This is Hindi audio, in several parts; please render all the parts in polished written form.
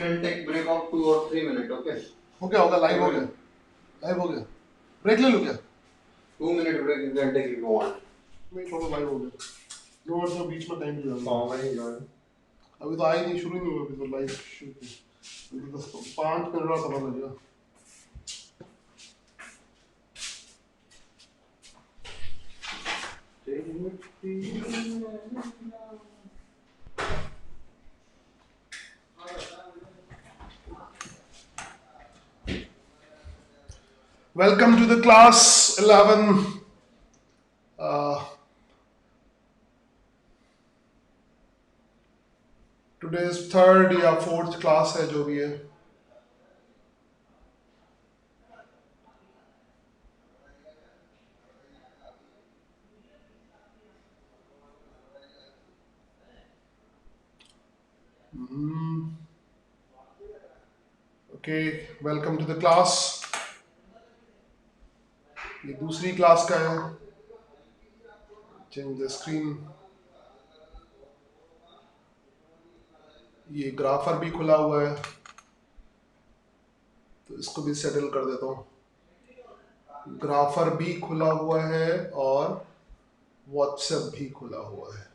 can take break of 2 or 3 minutes, okay? हो गया होगा, लाइव हो गया, लाइव हो गया, ब्रेक ले लो क्या? 2 minute break you can take if you want. नहीं थोड़ा लाइव हो गया, 2 मिनट में बीच में टाइम भी जाना। How many join? अभी तो आई नहीं, शुरू नहीं हुआ, अभी तो लाइव शुरू, अभी तो 5 मिनट और पता लगेगा। Welcome to the class 11. Today's third या fourth class है जो भी है। Okay, welcome to the class. ये दूसरी क्लास का है। Change the screen. ये ग्राफर भी खुला हुआ है, तो इसको भी सेटल कर देता हूँ। ग्राफर भी खुला हुआ है और व्हाट्सएप भी खुला हुआ है।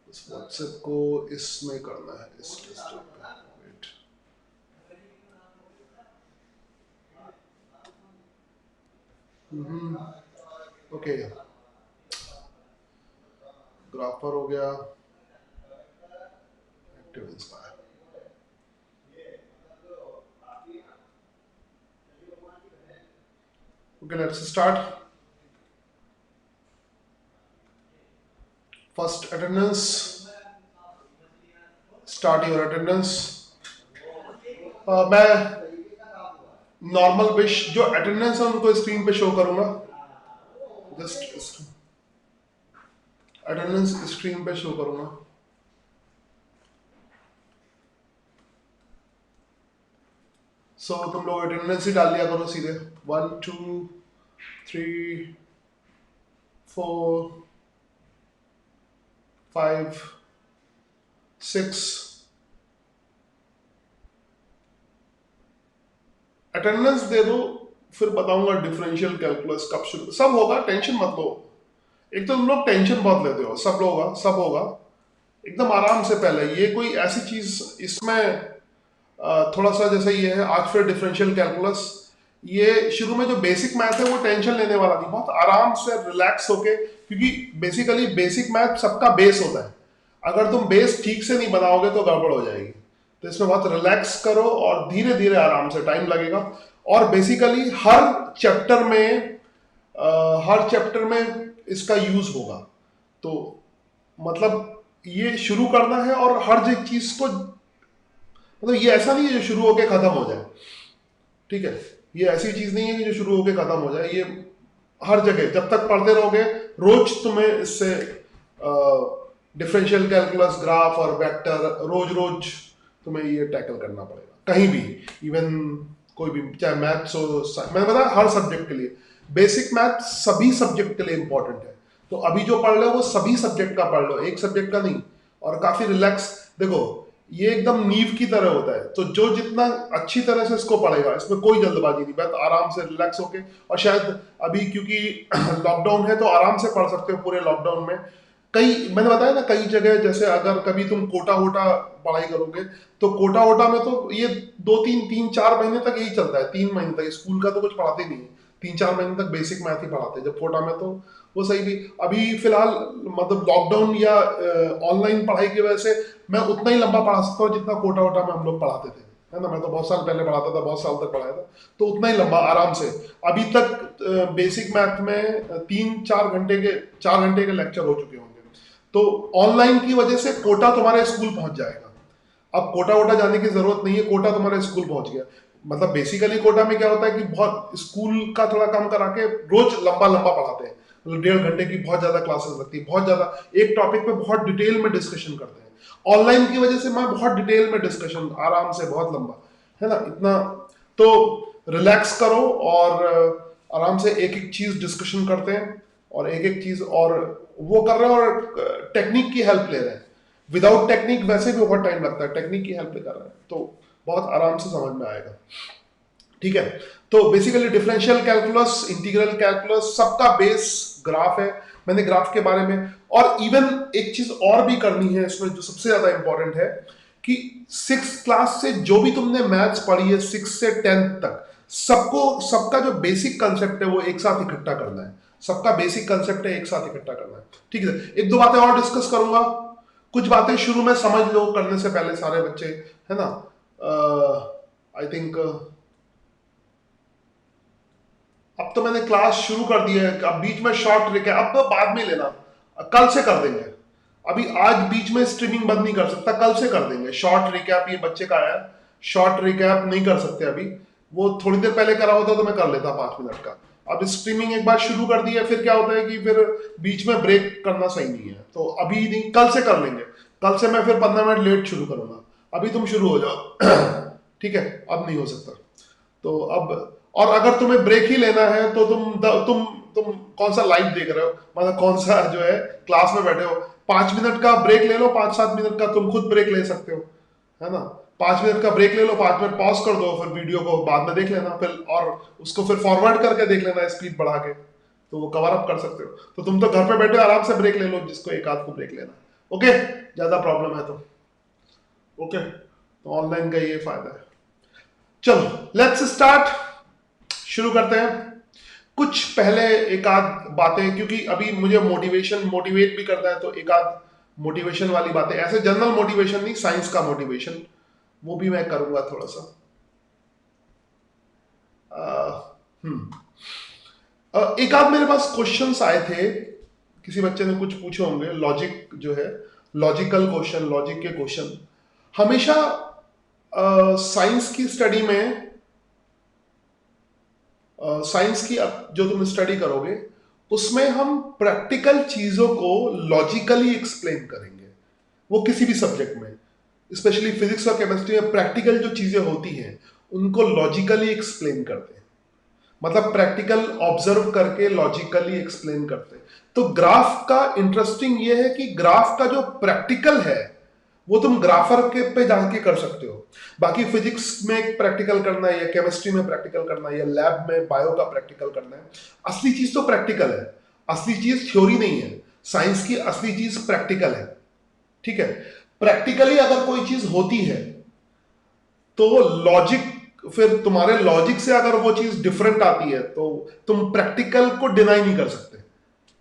इस व्हाट्सएप को इसमें करना है, इस डेस्कटॉप पे। वेट, ओके, ग्राफर हो गया, active inspire. Okay, let's start. First attendance. Start your attendance. मैं नॉर्मल पे जो अटेंडेंस है उनको स्क्रीन पे शो करूंगा। जस्ट अटेंडेंस स्क्रीन पे शो करूंगा। सो तुम लोग अटेंडेंस ही डाल लिया करो सीधे। 1 2 3 4 5 6 अटेंडेंस दे दो, फिर बताऊंगा डिफरेंशियल कैलकुलस कब शुरू सब होगा, टेंशन मत लो। एक तो तुम लोग टेंशन बहुत लेते हो, सब होगा एकदम आराम से। पहले ये कोई ऐसी चीज, इसमें थोड़ा सा जैसे ये है आज फिर डिफरेंशियल कैलकुलस, ये शुरू में जो बेसिक मैथ है वो टेंशन लेने वाला नहीं, बहुत आराम से रिलैक्स होके, क्योंकि बेसिकली बेसिक मैथ सबका बेस होता है। अगर तुम बेस ठीक से नहीं बनाओगे तो गड़बड़ हो जाएगी। तो इसमें बहुत रिलैक्स करो और धीरे धीरे आराम से, टाइम लगेगा। और बेसिकली हर चैप्टर में इसका यूज होगा। तो मतलब ये शुरू करना है और हर एक चीज को, मतलब ये ऐसा नहीं है जो शुरू होके खत्म हो जाए, ठीक है? ये ऐसी चीज नहीं है कि जो शुरू होके खत्म हो जाए। ये हर जगह जब तक पढ़ते रहोगे, रोज तुम्हें इससे डिफरेंशियल कैलकुलस, ग्राफ और वेक्टर रोज तुम्हें ये टैकल करना पड़ेगा, कहीं भी। इवन कोई भी, चाहे मैथ्स हो, मैंने बताया हर सब्जेक्ट के लिए। बेसिक मैथ सभी सब्जेक्ट के लिए इंपॉर्टेंट है। तो अभी जो पढ़ लो वो सभी सब्जेक्ट का पढ़ लो, एक सब्जेक्ट का नहीं। और काफी रिलैक्स, देखो ये एकदम नींव की तरह होता है, तो जो जितना अच्छी तरह से इसको पढ़ेगा, इसमें कोई जल्दबाजी नहीं, बस आराम से रिलैक्स होके। और शायद अभी क्योंकि लॉकडाउन है तो आराम से पढ़ सकते हो पूरे लॉकडाउन में। मैंने बताया ना, कई जगह जैसे अगर कभी तुम कोटा वोटा पढ़ाई करोगे तो कोटा वोटा में तो ये 2 3 4 महीने तक यही चलता है। 3 महीने तक स्कूल का तो कुछ पढ़ाते नहीं है, 3 4 महीने तक बेसिक मैथ ही पढ़ाते हैं। जब कोटा में तो वो सही भी, अभी फिलहाल मतलब लॉकडाउन या ऑनलाइन पढ़ाई की वजह से मैं उतना ही लंबा पढ़ा सकता हूँ जितना कोटा वोटा में हम लोग पढ़ाते थे, है ना? मैं तो बहुत साल पहले पढ़ाता था, बहुत साल तक पढ़ाया था, तो उतना ही लंबा आराम से। अभी तक बेसिक मैथ में 4 घंटे के लेक्चर हो चुके होंगे। तो ऑनलाइन की वजह से कोटा तुम्हारे स्कूल पहुंच जाएगा। अब कोटा वोटा जाने की जरूरत नहीं है, कोटा तुम्हारे स्कूल पहुंच गया। मतलब बेसिकली कोटा में क्या होता है कि बहुत स्कूल का थोड़ा कम करा के रोज लंबा लंबा पढ़ाते हैं, मतलब 1.5 घंटे की बहुत ज्यादा क्लासेस लगती है, बहुत ज्यादा एक टॉपिक पे बहुत डिटेल में डिस्कशन करते हैं। ऑनलाइन की वजह से मैं बहुत डिटेल में डिस्कशन आराम से, बहुत लंबा, है ना? इतना तो रिलैक्स करो और आराम से एक एक चीज डिस्कशन करते हैं और एक एक चीज और वो कर रहे हैं और टेक्निक की हेल्प ले रहे हैं। विदाउट टेक्निक वैसे भी बहुत टाइम लगता है, टेक्निक की हेल्प कर रहा है तो बहुत आराम से समझ में आएगा। ठीक है, तो basically differential calculus, integral calculus, सबका बेस ग्राफ है। मैंने ग्राफ के बारे में, और इवन एक चीज और भी करनी है इसमें जो सबसे ज्यादा इंपॉर्टेंट है कि 6th क्लास से जो भी तुमने मैथ्स पढ़ी है 6 से 10th तक, सबका जो बेसिक कंसेप्ट है वो एक साथ इकट्ठा करना है। सबका बेसिक कंसेप्ट है एक साथ इकट्ठा करना है। ठीक है, एक दो बातें और डिस्कस करूंगा, कुछ बातें शुरू में समझ लो करने से पहले सारे बच्चे, है ना। आई थिंक अब तो मैंने क्लास शुरू कर दी है, अब बीच में शॉर्ट ट्रिक है, अब तो बाद में लेना, कल से कर देंगे। अभी आज बीच में स्ट्रीमिंग बंद नहीं कर सकता, कल से कर देंगे। शॉर्ट रिकैप ये बच्चे का आया, शॉर्ट रिकैप नहीं कर सकते अभी, वो थोड़ी देर पहले करा होता तो मैं कर लेता 5 मिनट का। अब स्ट्रीमिंग एक बार शुरू कर दी है, फिर क्या होता है कि फिर बीच में ब्रेक करना सही नहीं है, तो अभी नहीं, कल से कर लेंगे। कल से मैं फिर 15 मिनट लेट शुरू करूंगा, अभी तुम शुरू हो जाओ। ठीक है, अब नहीं हो सकता तो अब, और अगर तुम्हें ब्रेक ही लेना है तो तुम कौन सा लाइव देख रहे हो, मतलब कौन सा जो है क्लास में बैठे हो, 5 मिनट का ब्रेक ले लो, 5-7 मिनट का तुम खुद ब्रेक ले सकते हो, है ना। 5 मिनट का ब्रेक ले लो, 5 मिनट पॉज कर दो, फिर वीडियो को बाद में देख लेना, फिर और उसको फिर फॉरवर्ड करके देख लेना स्पीड बढ़ा के, तो वो कवर अप कर सकते हो। तो तुम तो घर पे बैठे आराम से ब्रेक ले लो, जिसको एक आध को ब्रेक लेना। ओके, ज्यादा प्रॉब्लम है तो ओके, तो ऑनलाइन का ये फायदा है। चलो लेट्स स्टार्ट, शुरू करते हैं। कुछ पहले एक आध बातें, क्योंकि अभी मुझे मोटिवेट भी करना है, तो एक आध मोटिवेशन वाली बातें, ऐसे जनरल मोटिवेशन नहीं, साइंस का मोटिवेशन, वो भी मैं करूंगा थोड़ा सा। एक आध मेरे पास क्वेश्चंस आए थे, किसी बच्चे ने कुछ पूछे होंगे, लॉजिक जो है, लॉजिकल क्वेश्चन, लॉजिक के क्वेश्चन। हमेशा साइंस की स्टडी में, साइंस की जो तुम स्टडी करोगे उसमें हम प्रैक्टिकल चीजों को लॉजिकली एक्सप्लेन करेंगे। वो किसी भी सब्जेक्ट में, स्पेशली फिजिक्स और केमिस्ट्री में, प्रैक्टिकल जो चीजें होती हैं उनको लॉजिकली एक्सप्लेन करते हैं, मतलब प्रैक्टिकल ऑब्जर्व करके लॉजिकली एक्सप्लेन करते हैं। तो ग्राफ का इंटरेस्टिंग ये है कि ग्राफ का जो प्रैक्टिकल है वो तुम ग्राफर के पे जाके कर सकते हो। बाकी फिजिक्स में प्रैक्टिकल करना है, या केमिस्ट्री में प्रैक्टिकल करना है, या लैब में बायो का प्रैक्टिकल करना है, असली चीज तो प्रैक्टिकल है, असली चीज थ्योरी नहीं है। साइंस की असली चीज प्रैक्टिकल है। ठीक है, प्रैक्टिकली अगर कोई चीज होती है तो लॉजिक, फिर तुम्हारे लॉजिक से अगर वो चीज डिफरेंट आती है तो तुम प्रैक्टिकल को डिनाई नहीं कर सकते।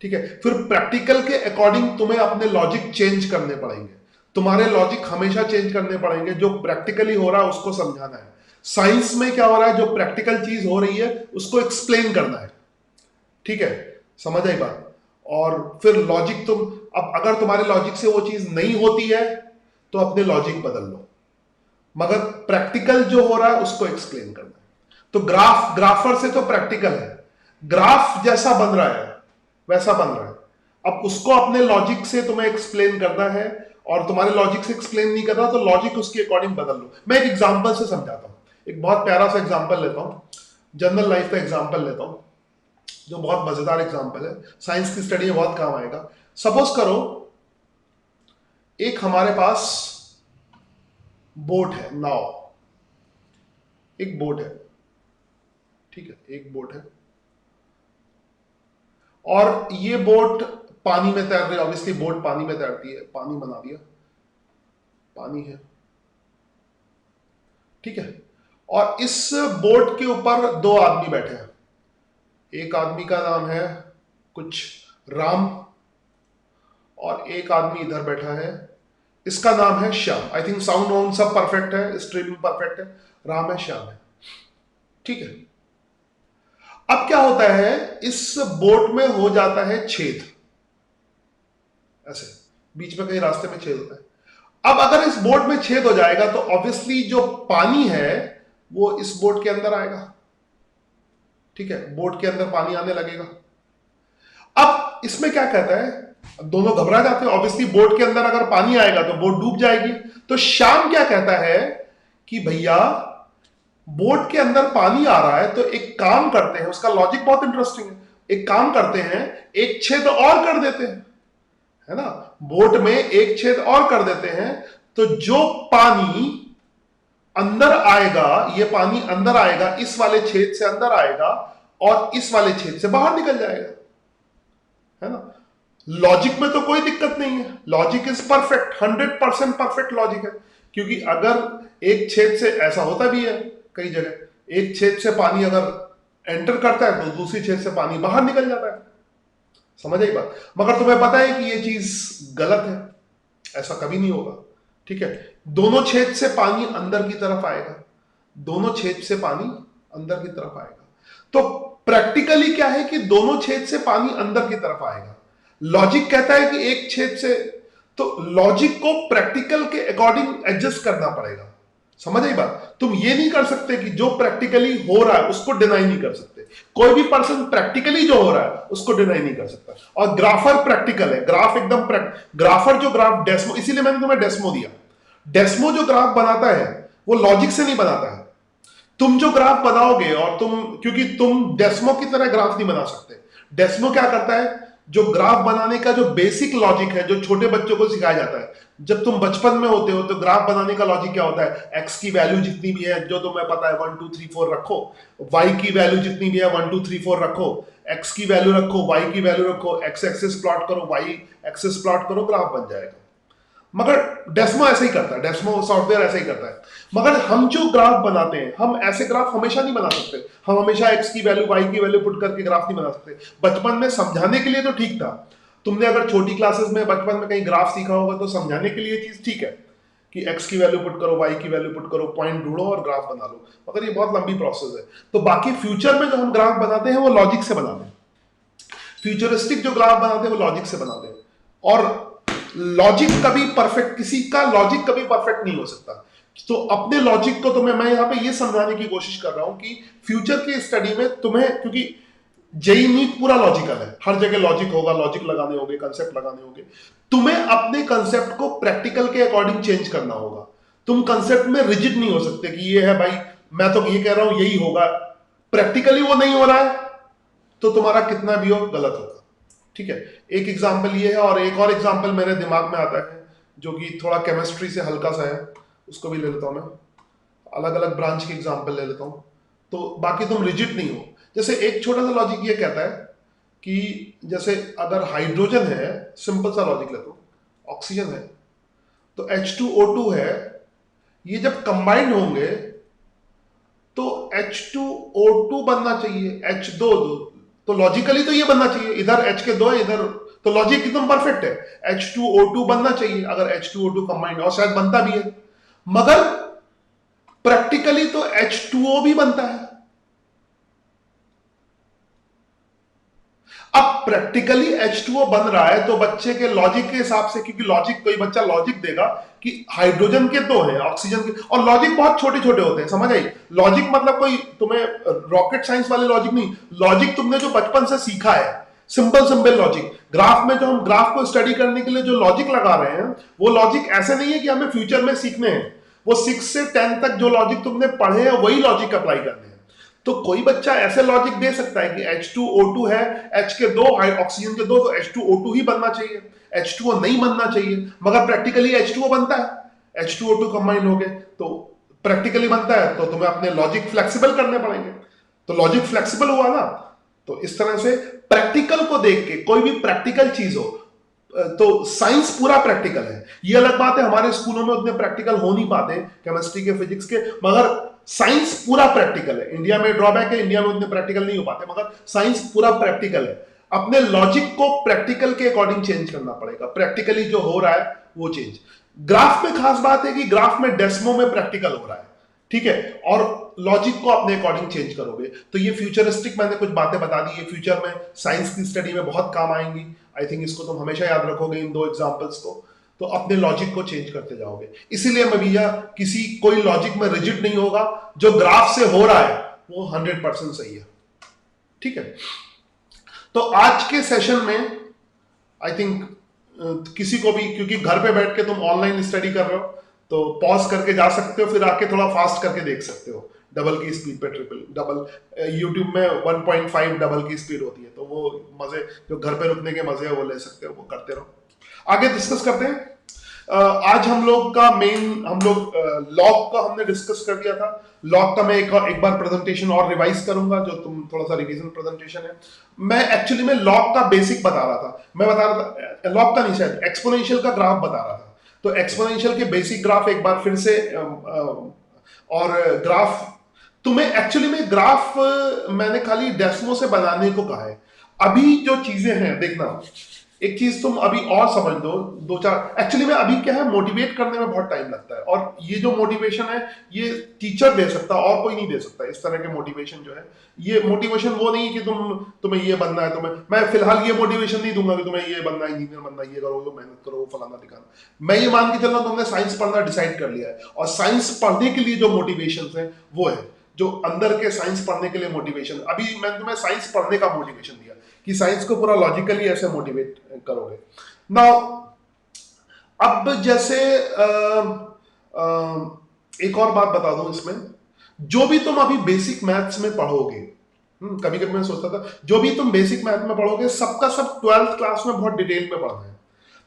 ठीक है, फिर प्रैक्टिकल के अकॉर्डिंग तुम्हें अपने लॉजिक चेंज करने पड़ेंगे, तुम्हारे लॉजिक हमेशा चेंज करने पड़ेंगे। जो प्रैक्टिकली हो रहा है उसको समझाना है। साइंस में क्या हो रहा है, जो प्रैक्टिकल चीज हो रही है उसको एक्सप्लेन करना है। ठीक है, समझ आई बात। और फिर लॉजिक तुम, अब अगर तुम्हारे लॉजिक से वो चीज नहीं होती है तो अपने लॉजिक बदल लो, मगर प्रैक्टिकल जो हो रहा है उसको एक्सप्लेन करना है। तो ग्राफर से तो प्रैक्टिकल है, ग्राफ जैसा बन रहा है वैसा बन रहा है, अब उसको अपने लॉजिक से तुम्हें एक्सप्लेन करना है, और तुम्हारे लॉजिक से एक्सप्लेन नहीं कर रहा तो लॉजिक उसके अकॉर्डिंग बदल लो। मैं एक एग्जांपल से समझाता हूं, एक बहुत प्यारा सा एग्जांपल लेता हूं, जनरल लाइफ का एग्जांपल लेता हूं, जो बहुत मजेदार एग्जांपल है, साइंस की स्टडी में बहुत काम आएगा। सपोज करो एक हमारे पास बोट है, नाव, एक बोट है। ठीक है, एक बोट है और ये बोट पानी में तैर रही है। ऑब्वियसली बोट पानी में तैरती है, पानी बना दिया, पानी है। ठीक है, और इस बोट के ऊपर 2 आदमी बैठे हैं। एक आदमी का नाम है कुछ राम, और एक आदमी इधर बैठा है, इसका नाम है Shyam. I think sound wound सब परफेक्ट है, स्ट्रीमिंग परफेक्ट है, राम है, श्याम है। ठीक है, अब क्या होता है, इस बोट में हो जाता है छेद, ऐसे बीच में कहीं रास्ते में छेद होता है। अब अगर इस बोट में छेद हो जाएगा तो ऑब्वियसली जो पानी है वो इस बोट के अंदर आएगा। ठीक है, बोट के अंदर पानी आने लगेगा। अब इसमें क्या कहता है, दोनों घबरा जाते हैं, ऑब्वियसली बोट के अंदर अगर पानी आएगा तो बोट डूब जाएगी। तो श्याम क्या कहता है कि भैया बोट के अंदर पानी आ रहा है तो एक काम करते हैं, उसका लॉजिक बहुत इंटरेस्टिंग है, एक काम करते हैं, एक छेद और कर देते हैं, है ना। बोट में एक छेद और कर देते हैं, तो जो पानी अंदर आएगा, ये पानी अंदर आएगा, इस वाले छेद से अंदर आएगा और इस वाले छेद से बाहर निकल जाएगा, है ना। लॉजिक में तो कोई दिक्कत नहीं है, logic is perfect, 100% perfect logic है। क्योंकि अगर एक छेद से, ऐसा होता भी है कई जगह, एक छेद से पानी अगर एंटर करता है तो दूसरी छेद से पानी बाहर निकल जाता है, समझ आई बात। मगर तुम्हें पता है कि ये चीज गलत है, ऐसा कभी नहीं होगा, ठीक है। दोनों छेद से पानी अंदर की तरफ आएगा, दोनों छेद से पानी अंदर की तरफ आएगा। तो प्रैक्टिकली क्या है कि दोनों छेद से पानी अंदर की तरफ आएगा। लॉजिक कहता है कि एक छेद से, तो लॉजिक को प्रैक्टिकल के अकॉर्डिंग एडजस्ट करना पड़ेगा, समझ आई बात। तुम ये नहीं कर सकते कि जो प्रैक्टिकली हो रहा है उसको डिनाई नहीं कर सकते। कोई भी पर्सन प्रैक्टिकली जो हो रहा है उसको डिनाई नहीं कर सकता। और ग्राफर प्रैक्टिकल है, ग्राफ एकदम ग्राफर जो ग्राफ डेस्मो, इसीलिए मैंने तुम्हें डेस्मो दिया। डेस्मो जो ग्राफ बनाता है वो लॉजिक से नहीं बनाता है। तुम जो ग्राफ बनाओगे, और तुम, क्योंकि तुम डेस्मो की तरह ग्राफ नहीं बना सकते। डेस्मो क्या करता है, जो ग्राफ बनाने का जो बेसिक लॉजिक है, जो छोटे बच्चों को सिखाया जाता है, जब तुम बचपन में होते हो तो ग्राफ बनाने का लॉजिक क्या होता है, एक्स की वैल्यू जितनी भी है, जो तुम्हें पता है 1 2 3 4 रखो, वाई की वैल्यू जितनी भी है 1 2 3 4 रखो, एक्स की वैल्यू रखो, वाई की वैल्यू रखो, एक्स एक्सिस प्लॉट करो, वाई एक्सिस प्लॉट करो, ग्राफ बन जाएगा। मगर डेस्मो ऐसे ही करता है, डेस्मो सॉफ्टवेयर ऐसे ही करता है। मगर हम जो ग्राफ बनाते हैं, हम ऐसे ग्राफ हमेशा नहीं बना सकते। हम हमेशा एक्स की वैल्यू वाई की वैल्यू पुट करके ग्राफ नहीं बना सकते। बचपन में समझाने के लिए तो ठीक था, तुमने अगर छोटी क्लासेस में बचपन में कहीं ग्राफ सीखा होगा तो समझाने के लिए चीज ठीक है कि एक्स की वैल्यू पुट करो, वाई की वैल्यू पुट करो, पॉइंट ढूंढो और ग्राफ बना लो। मगर ये बहुत लंबी प्रोसेस है। तो बाकी फ्यूचर में जो हम ग्राफ बनाते हैं वो लॉजिक से बनाते हैं, फ्यूचरिस्टिक जो ग्राफ बनाते हैं वो लॉजिक से बनाते हैं। और लॉजिक कभी परफेक्ट, किसी का लॉजिक कभी परफेक्ट नहीं हो सकता। तो अपने लॉजिक को तुम्हें, मैं यहां पे ये समझाने की कोशिश कर रहा हूं कि फ्यूचर की स्टडी में तुम्हें, क्योंकि जेई नीट पूरा लॉजिकल है, हर जगह लॉजिक होगा, लॉजिक लगाने होंगे, कंसेप्ट लगाने होंगे। तुम्हें अपने कंसेप्ट को प्रैक्टिकल के अकॉर्डिंग चेंज करना होगा। तुम कंसेप्ट में रिजिड नहीं हो सकते कि ये है भाई, मैं तो ये कह रहा हूं यही होगा, प्रैक्टिकली वो नहीं हो रहा है तो तुम्हारा कितना भी हो गलत होगा, ठीक है। एक एग्जाम्पल ये है, और एक और एग्जाम्पल मेरे दिमाग में आता है जो कि थोड़ा केमिस्ट्री से हल्का सा है, उसको भी ले लेता हूं मैं। अलग अलग ब्रांच की एग्जाम्पल ले लेता हूं, तो बाकी तुम रिजिड नहीं हो। जैसे एक छोटा सा लॉजिक ये कहता है कि जैसे अगर हाइड्रोजन है, सिंपल सा लॉजिक लेता हूं, ऑक्सीजन है, तो H2O2 है, ये जब कंबाइंड होंगे तो H2O2 बनना चाहिए, H2, तो लॉजिकली तो ये बनना चाहिए, इधर H के दो है, इधर, तो लॉजिक एकदम परफेक्ट है, H2O2 बनना चाहिए अगर H2O2 कंबाइंड, और शायद बनता भी है। मगर प्रैक्टिकली तो H2O भी बनता है। अब प्रैक्टिकली H2O बन रहा है तो बच्चे के लॉजिक के हिसाब से, क्योंकि लॉजिक, कोई बच्चा लॉजिक देगा कि हाइड्रोजन के दो हैं, ऑक्सीजन के, और लॉजिक बहुत छोटे छोटे होते हैं, समझ आई। लॉजिक मतलब कोई तुम्हें रॉकेट साइंस वाले लॉजिक नहीं, लॉजिक तुमने जो बचपन से सीखा है, सिंपल सिंपल लॉजिक। ग्राफ में जो हम ग्राफ को स्टडी करने के लिए जो लॉजिक लगा रहे हैं, वो लॉजिक ऐसे नहीं है कि हमें फ्यूचर में सीखने हैं, वो 6 से 10 तक जो लॉजिक तुमने पढ़े हैं वही लॉजिक अप्लाई करने हैं। तो कोई बच्चा ऐसे लॉजिक दे सकता है कि H2O2 है, H के दो, ऑक्सीजन के दो, तो H2O2 ही बनना चाहिए, H2O नहीं बनना चाहिए। मगर प्रैक्टिकली H2O बनता है, H2O2 कंबाइन हो गए तो प्रैक्टिकली बनता है, तो तुम्हें अपने लॉजिक फ्लेक्सिबल करने पड़ेंगे। तो लॉजिक फ्लेक्सिबल हुआ ना, तो इस तरह से प्रैक्टिकल को देख के, कोई भी प्रैक्टिकल चीज हो, तो साइंस पूरा प्रैक्टिकल है। ये अलग बात है हमारे स्कूलों में उतने प्रैक्टिकल हो नहीं पाते केमिस्ट्री के, फिजिक्स के, मगर साइंस पूरा प्रैक्टिकल है। इंडिया में ड्रॉबैक है, इंडिया में उतने प्रैक्टिकल नहीं हो पाते, मगर साइंस पूरा प्रैक्टिकल है। अपने लॉजिक को प्रैक्टिकल के अकॉर्डिंग चेंज करना पड़ेगा, प्रैक्टिकली जो हो रहा है वो चेंज। ग्राफ में खास बात है कि ग्राफ में डेस्मो में प्रैक्टिकल हो रहा है, ठीक है, और लॉजिक को अपने अकॉर्डिंग चेंज करोगे। तो ये फ्यूचरिस्टिक मैंने कुछ बातें बता दी, ये फ्यूचर में साइंस की स्टडी में बहुत काम आएंगी। आई थिंक इसको तुम हमेशा याद रखोगे, इन दो एग्जांपल्स को, तो अपने लॉजिक को चेंज करते जाओगे। इसीलिए मैं भैया किसी कोई लॉजिक में रिजिड नहीं होगा, जो ग्राफ से हो रहा है वो 100% सही है, ठीक है। तो आज के सेशन में आई थिंक किसी को भी, क्योंकि घर पे बैठ के तुम ऑनलाइन स्टडी कर रहे हो, तो पॉज करके जा सकते हो, फिर आके थोड़ा फास्ट करके देख सकते हो, डबल की स्पीड पे, ट्रिपल डबल, यूट्यूब में 1.5 डबल की स्पीड होती है, तो वो मजे, जो घर पे रुकने के मजे है वो ले सकते हो, वो करते रहो। आगे डिस्कस करते हैं। आज हम लोग लॉग का हमने डिस्कस कर दिया था। लॉग का मैं एक बार प्रेजेंटेशन और रिवाइज करूंगा, जो तुम थोड़ा सा रिवीजन प्रेजेंटेशन है। मैं एक्चुअली में लॉग का बेसिक बता रहा था। मैं बता रहा था लॉग का नहीं, शायद एक्सपोनेंशियल का ग्राफ बता रहा था। तो एक्सपोनेंशियल के बेसिक ग्राफ एक बार फिर से और ग्राफ तुम्हें एक्चुअली में ग्राफ मैंने खाली डेस्मो से बनाने को कहा है। अभी जो चीजें हैं देखना, एक चीज तुम अभी और समझ लो, दो चार एक्चुअली में अभी क्या है, मोटिवेट करने में बहुत टाइम लगता है, और ये जो मोटिवेशन है ये टीचर दे सकता है और कोई नहीं दे सकता। इस तरह के मोटिवेशन जो है, ये मोटिवेशन वो नहीं कि तुम्हें ये बनना है, मैं फिलहाल ये मोटिवेशन नहीं दूंगा कि तुम्हें ये बनना है, इंजीनियर बनना है, ये करो, ये मेहनत करो, फलाना दिखाना। मैं ये मान के चल रहा हूं तुमने साइंस पढ़ना डिसाइड कर लिया है, और साइंस पढ़ने के लिए जो मोटिवेशन है वो है जो अंदर के साइंस पढ़ने के लिए मोटिवेशन। अभी मैंने तुम्हें साइंस पढ़ने का मोटिवेशन दिया कि साइंस को पूरा लॉजिकली ऐसे मोटिवेट करोगे। नाउ अब जैसे एक और बात बता दूं इसमें, जो भी तुम अभी बेसिक मैथ्स में पढ़ोगे, कभी कभी मैं सोचता था जो भी तुम बेसिक मैथ में पढ़ोगे सबका सब 12th क्लास में बहुत डिटेल में पढ़ना है।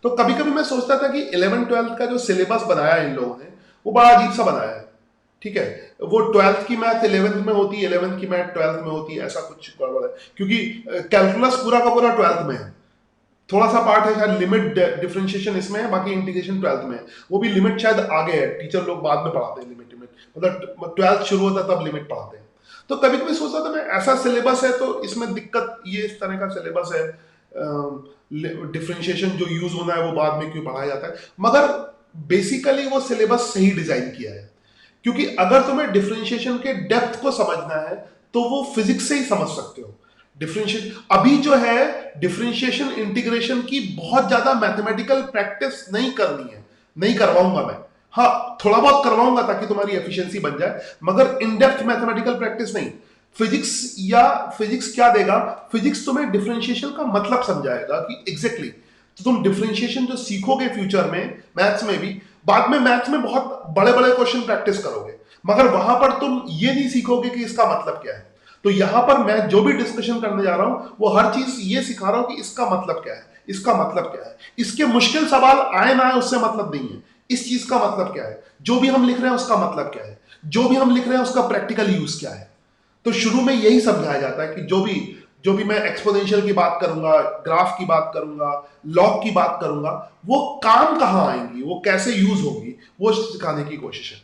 तो कभी कभी मैं सोचता था कि 11th-12th का जो सिलेबस बनाया इन लोगों ने वो बड़ा अजीब सा बनाया है। ठीक है, वो 12th की मैथ 11th में होती है, 11th की मैथ 12th में होती है, ऐसा कुछ गड़बड़ है, क्योंकि कैलकुलस पूरा का पूरा 12th में है। थोड़ा सा पार्ट है शायद लिमिट डिफरेंशिएशन इसमें है, बाकी इंटीग्रेशन 12th में है। वो भी लिमिट शायद आगे है, टीचर लोग बाद में पढ़ाते हैं लिमिट, मतलब 12th शुरू होता है तब लिमिट पढ़ाते हैं। तो कभी कभी सोचता था मैं ऐसा सिलेबस है तो इसमें दिक्कत, ये इस तरह का सिलेबस है, डिफरेंशिएशन जो यूज होना है वो बाद में क्यों पढ़ाया जाता है। मगर बेसिकली वो सिलेबस सही डिजाइन किया है, क्योंकि अगर तुम्हें डिफरेंशिएशन के डेप्थ को समझना है तो वो फिजिक्स से ही समझ सकते हो। डिफरेंशिएशन अभी जो है, डिफरेंशिएशन इंटीग्रेशन की बहुत ज्यादा मैथमेटिकल प्रैक्टिस नहीं करनी है, नहीं करवाऊंगा मैं। हाँ, थोड़ा बहुत करवाऊंगा ताकि तुम्हारी एफिशिएंसी बन जाए, मगर इन डेप्थ मैथमेटिकल प्रैक्टिस नहीं। फिजिक्स क्या देगा, फिजिक्स तुम्हें डिफरेंशिएशन का मतलब समझाएगा कि एग्जैक्टली तो तुम डिफरेंशिएशन जो सीखोगे फ्यूचर में मैथ्स में भी, बाद में मैथ्स में बहुत बड़े बड़े क्वेश्चन प्रैक्टिस करोगे, मगर वहां पर तुम ये नहीं सीखोगे कि इसका मतलब क्या है। तो यहां पर मैं जो भी डिस्कशन करने जा रहा हूं वो हर चीज ये सिखा रहा हूं कि इसका मतलब क्या है, इसका मतलब क्या है। इसके मुश्किल सवाल आए ना आए उससे मतलब नहीं है, इस चीज का मतलब क्या है, जो भी हम लिख रहे हैं उसका मतलब क्या है, जो भी हम लिख रहे हैं उसका प्रैक्टिकल यूज क्या है। तो शुरू में यही समझाया जाता है कि जो भी मैं एक्सपोनेंशियल की बात करूंगा, ग्राफ की बात करूंगा, लॉग की बात करूंगा, वो काम कहां आएंगी, वो कैसे यूज होगी, वो सिखाने की कोशिश है।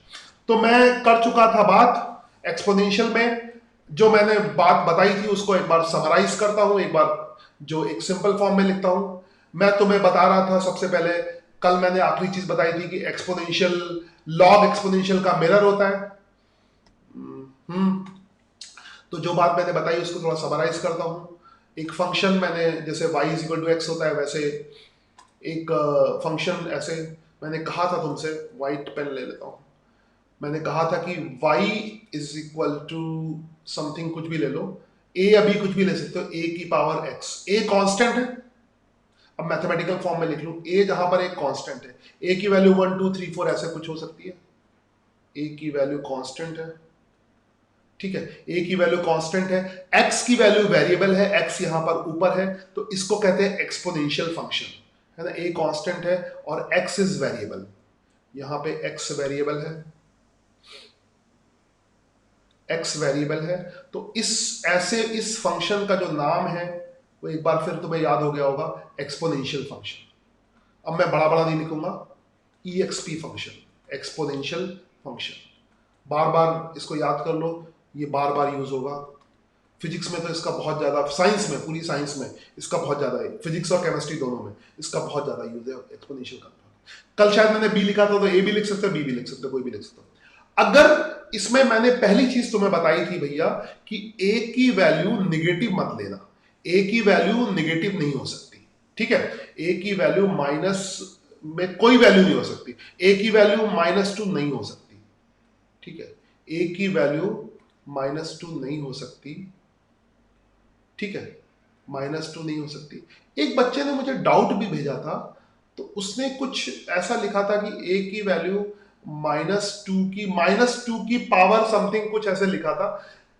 तो मैं कर चुका था बात एक्सपोनेंशियल में, जो मैंने बात बताई थी उसको एक बार समराइज करता हूं, एक बार जो एक सिंपल फॉर्म में लिखता हूं। मैं तुम्हें बता रहा था सबसे पहले, कल मैंने आखिरी चीज बताई थी कि एक्सपोनेंशियल, लॉग एक्सपोनेंशियल का मिरर होता है। तो जो बात मैंने बताई उसको थोड़ा समराइज करता हूं। एक फंक्शन मैंने, जैसे y = x होता है, वैसे एक फंक्शन ऐसे मैंने कहा था तुमसे, व्हाइट पेन ले लेता हूं। मैंने कहा था कि y = समथिंग, कुछ भी ले लो, a अभी कुछ भी ले सकते हो, a⁻x, a कांस्टेंट है। अब मैथमेटिकल फॉर्म में लिख लूं, a जहां पर एक कांस्टेंट है, a की वैल्यू 1 2 3 4 ऐसे कुछ हो सकती है, a की वैल्यू कांस्टेंट है। ठीक है, a की वैल्यू कांस्टेंट है, x की वैल्यू वेरिएबल है, x यहां पर ऊपर है, तो इसको कहते हैं एक्सपोनेंशियल फंक्शन, है ना। a कांस्टेंट है और x इज वेरिएबल, यहां पे x वेरिएबल है, x वेरिएबल है। तो इस फंक्शन का जो नाम है वो एक बार फिर तुम्हें याद हो गया होगा, एक्सपोनेंशियल फंक्शन। अब मैं बड़ा बड़ा नहीं लिखूंगा, exp फंक्शन, एक्सपोनेंशियल फंक्शन। बार बार इसको याद कर लो, ये बार बार यूज होगा। फिजिक्स में तो इसका बहुत ज्यादा, साइंस में, पूरी साइंस में इसका बहुत ज्यादा है, फिजिक्स और केमिस्ट्री दोनों में इसका बहुत ज्यादा यूज है एक्सपोनेंशियल का। कल शायद मैंने बी लिखा था, तो ए भी लिख सकते हो, बी भी लिख सकते हो, कोई भी लिख सकते हो। अगर इसमें मैंने पहली चीज तुम्हें बताई थी भैया कि ए की वैल्यू निगेटिव मत लेना, ए की वैल्यू निगेटिव नहीं हो सकती। ठीक है, ए की वैल्यू माइनस में कोई वैल्यू नहीं हो सकती, ए की वैल्यू -2 नहीं हो सकती। ठीक है, ए की वैल्यू -2 नहीं हो सकती। ठीक है, -2 नहीं हो सकती। एक बच्चे ने मुझे डाउट भी भेजा था, तो उसने कुछ ऐसा लिखा था कि ए की वैल्यू -2 की पावर समथिंग, कुछ ऐसे लिखा था।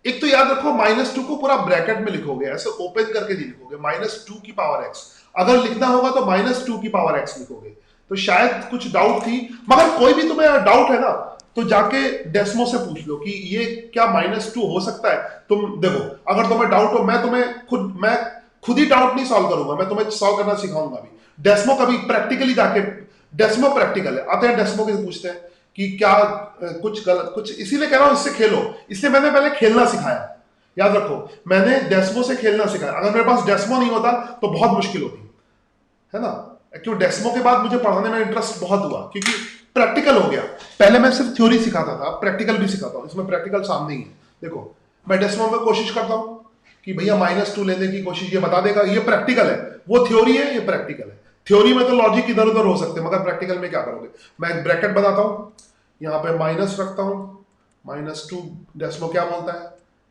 एक तो याद रखो, -2 को पूरा ब्रैकेट में लिखोगे, ऐसे ओपन करके नहीं लिखोगे, -2 की पावर x। अगर लिखना होगा तो -2 की पावर x लिखोगे। तो शायद कुछ डाउट थी, मगर कोई भी तुम्हें डाउट है ना तो जाके डेस्मो से पूछ लो कि ये क्या -2 हो सकता है। तुम देखो, अगर तुम्हें डाउट हो, मैं खुद ही डाउट नहीं सॉल्व करूंगा, मैं तुम्हें सॉल्व करना सिखाऊंगा भी। डेस्मो कभी प्रैक्टिकली जाके, डेस्मो प्रैक्टिकल है, आते हैं डेस्मो के पूछते हैं कि क्या कुछ गलत, कुछ इसीलिए कह रहा हूं इससे खेलो, इसलिए मैंने पहले खेलना सिखाया। याद रखो, मैंने डेस्मो से खेलना सिखाया। अगर मेरे पास डेस्मो नहीं होता तो बहुत मुश्किल होती है ना। क्यों, डेस्मो के बाद मुझे पढ़ाने में इंटरेस्ट बहुत हुआ क्योंकि प्रैक्टिकल हो गया। पहले मैं सिर्फ थ्योरी सिखाता था, प्रैक्टिकल भी सिखाता हूं। इसमें प्रैक्टिकल सामने ही है। देखो, मैं डेस्मो में कोशिश करता हूं कि भैया -2 लेने की कोशिश, ये बता देगा, ये प्रैक्टिकल है। वो थ्योरी है, ये प्रैक्टिकल है। थ्योरी में तो लॉजिक इधर उधर हो सकते हैं, मगर प्रैक्टिकल में क्या करोगे। मैं एक ब्रैकेट बनाता हूं, यहां पे माइनस रखता हूं, -2 डेस्मो क्या बोलता है,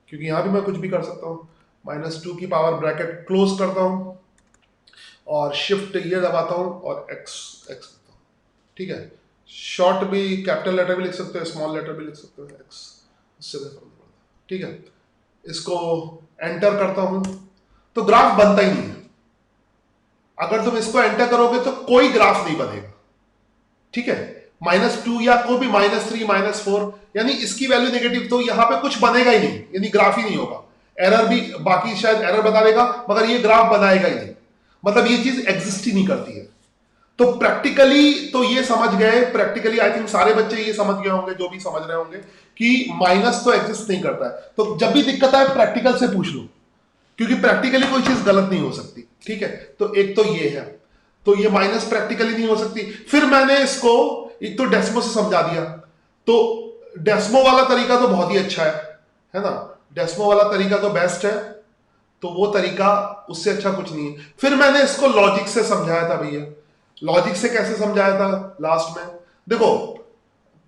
क्योंकि यहां भी मैं कुछ भी कर सकता हूं। -2 की पावर ब्रैकेट क्लोज करता हूं और शिफ्ट ये दबाता हूं और x लिखता हूं। ठीक है, शॉर्ट भी कैपिटल लेटर भी लिख सकते हो, स्मॉल लेटर भी लिख सकते हो, x, इससे कोई फर्क नहीं पड़ता। ठीक है, इसको एंटर करता हूं तो ग्राफ बनता ही नहीं है। अगर तुम इसको एंटर करोगे तो कोई ग्राफ नहीं बनेगा। ठीक है, -2 या कोई भी -3 -4, यानी इसकी वैल्यू नेगेटिव, तो यहां पे कुछ बनेगा ही नहीं, यानी ग्राफ ही नहीं होगा। एरर भी, बाकी शायद एरर बता देगा, मगर ये ग्राफ बनाएगा ही नहीं। मतलब ये चीज एग्जिस्ट ही नहीं करती है। तो प्रैक्टिकली तो ये समझ गए, प्रैक्टिकली आई थिंक सारे बच्चे ये समझ गए होंगे जो भी समझ रहे होंगे कि माइनस तो एग्जिस्ट नहीं करता है। तो जब भी दिक्कत आए प्रैक्टिकल से पूछ लो, क्योंकि प्रैक्टिकली कोई चीज गलत नहीं हो सकती। ठीक है, तो एक तो ये है, तो ये माइनस प्रैक्टिकली नहीं हो सकती। फिर मैंने इसको एक तो डेस्मो से समझा दिया, तो डेस्मो वाला तरीका तो बहुत ही अच्छा है ना। डेस्मो वाला तरीका तो बेस्ट है, तो वो तरीका, उससे अच्छा कुछ नहीं है। फिर मैंने इसको लॉजिक से समझाया था भैया। लॉजिक से कैसे समझाया था लास्ट में, देखो,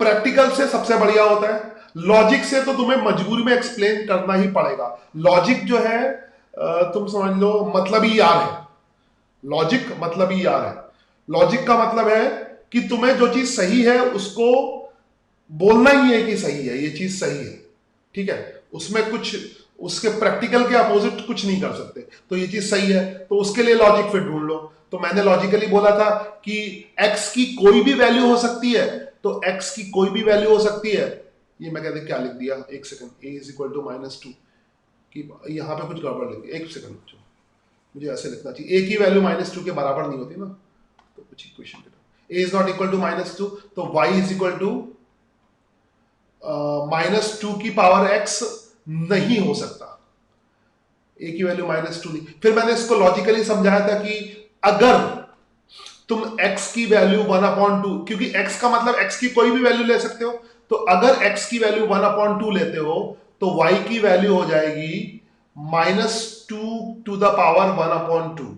प्रैक्टिकल से सबसे बढ़िया होता है, लॉजिक से तो तुम्हें मजबूरी में एक्सप्लेन करना ही पड़ेगा। लॉजिक जो है तुम समझ लो, मतलब ही यार है। लॉजिक मतलब ही यार है। लॉजिक का मतलब है कि तुम्हें जो चीज सही है उसको बोलना ही है कि सही है, ये चीज सही है। ठीक है, उसमें कुछ, उसके प्रैक्टिकल के अपोजिट कुछ नहीं कर सकते। तो ये चीज सही है, तो उसके लिए लॉजिक फिर ढूंढ लो। तो मैंने लॉजिकली बोला था कि x की कोई भी वैल्यू हो सकती है, तो x की कोई भी वैल्यू हो सकती है। ये मैं कहते क्या लिख दिया, एक सेकंड, a = -2 कि यहां पे कुछ गड़बड़ लिख दी, एक सेकंड, मुझे ऐसे लिखना चाहिए, a की वैल्यू -2 के बराबर नहीं होती ना, तो कुछ इक्वेशन के a is not equal to -2, तो y is equal to -2 की पावर x नहीं हो सकता। a की वैल्यू -2 नहीं। फिर मैंने इसको लॉजिकली समझाया था कि अगर तुम x की वैल्यू 1/2, क्योंकि x का मतलब x की कोई भी वैल्यू ले सकते हो, तो अगर x की वैल्यू 1/2 लेते हो तो y की वैल्यू हो जाएगी -2 टू द पावर 1/2,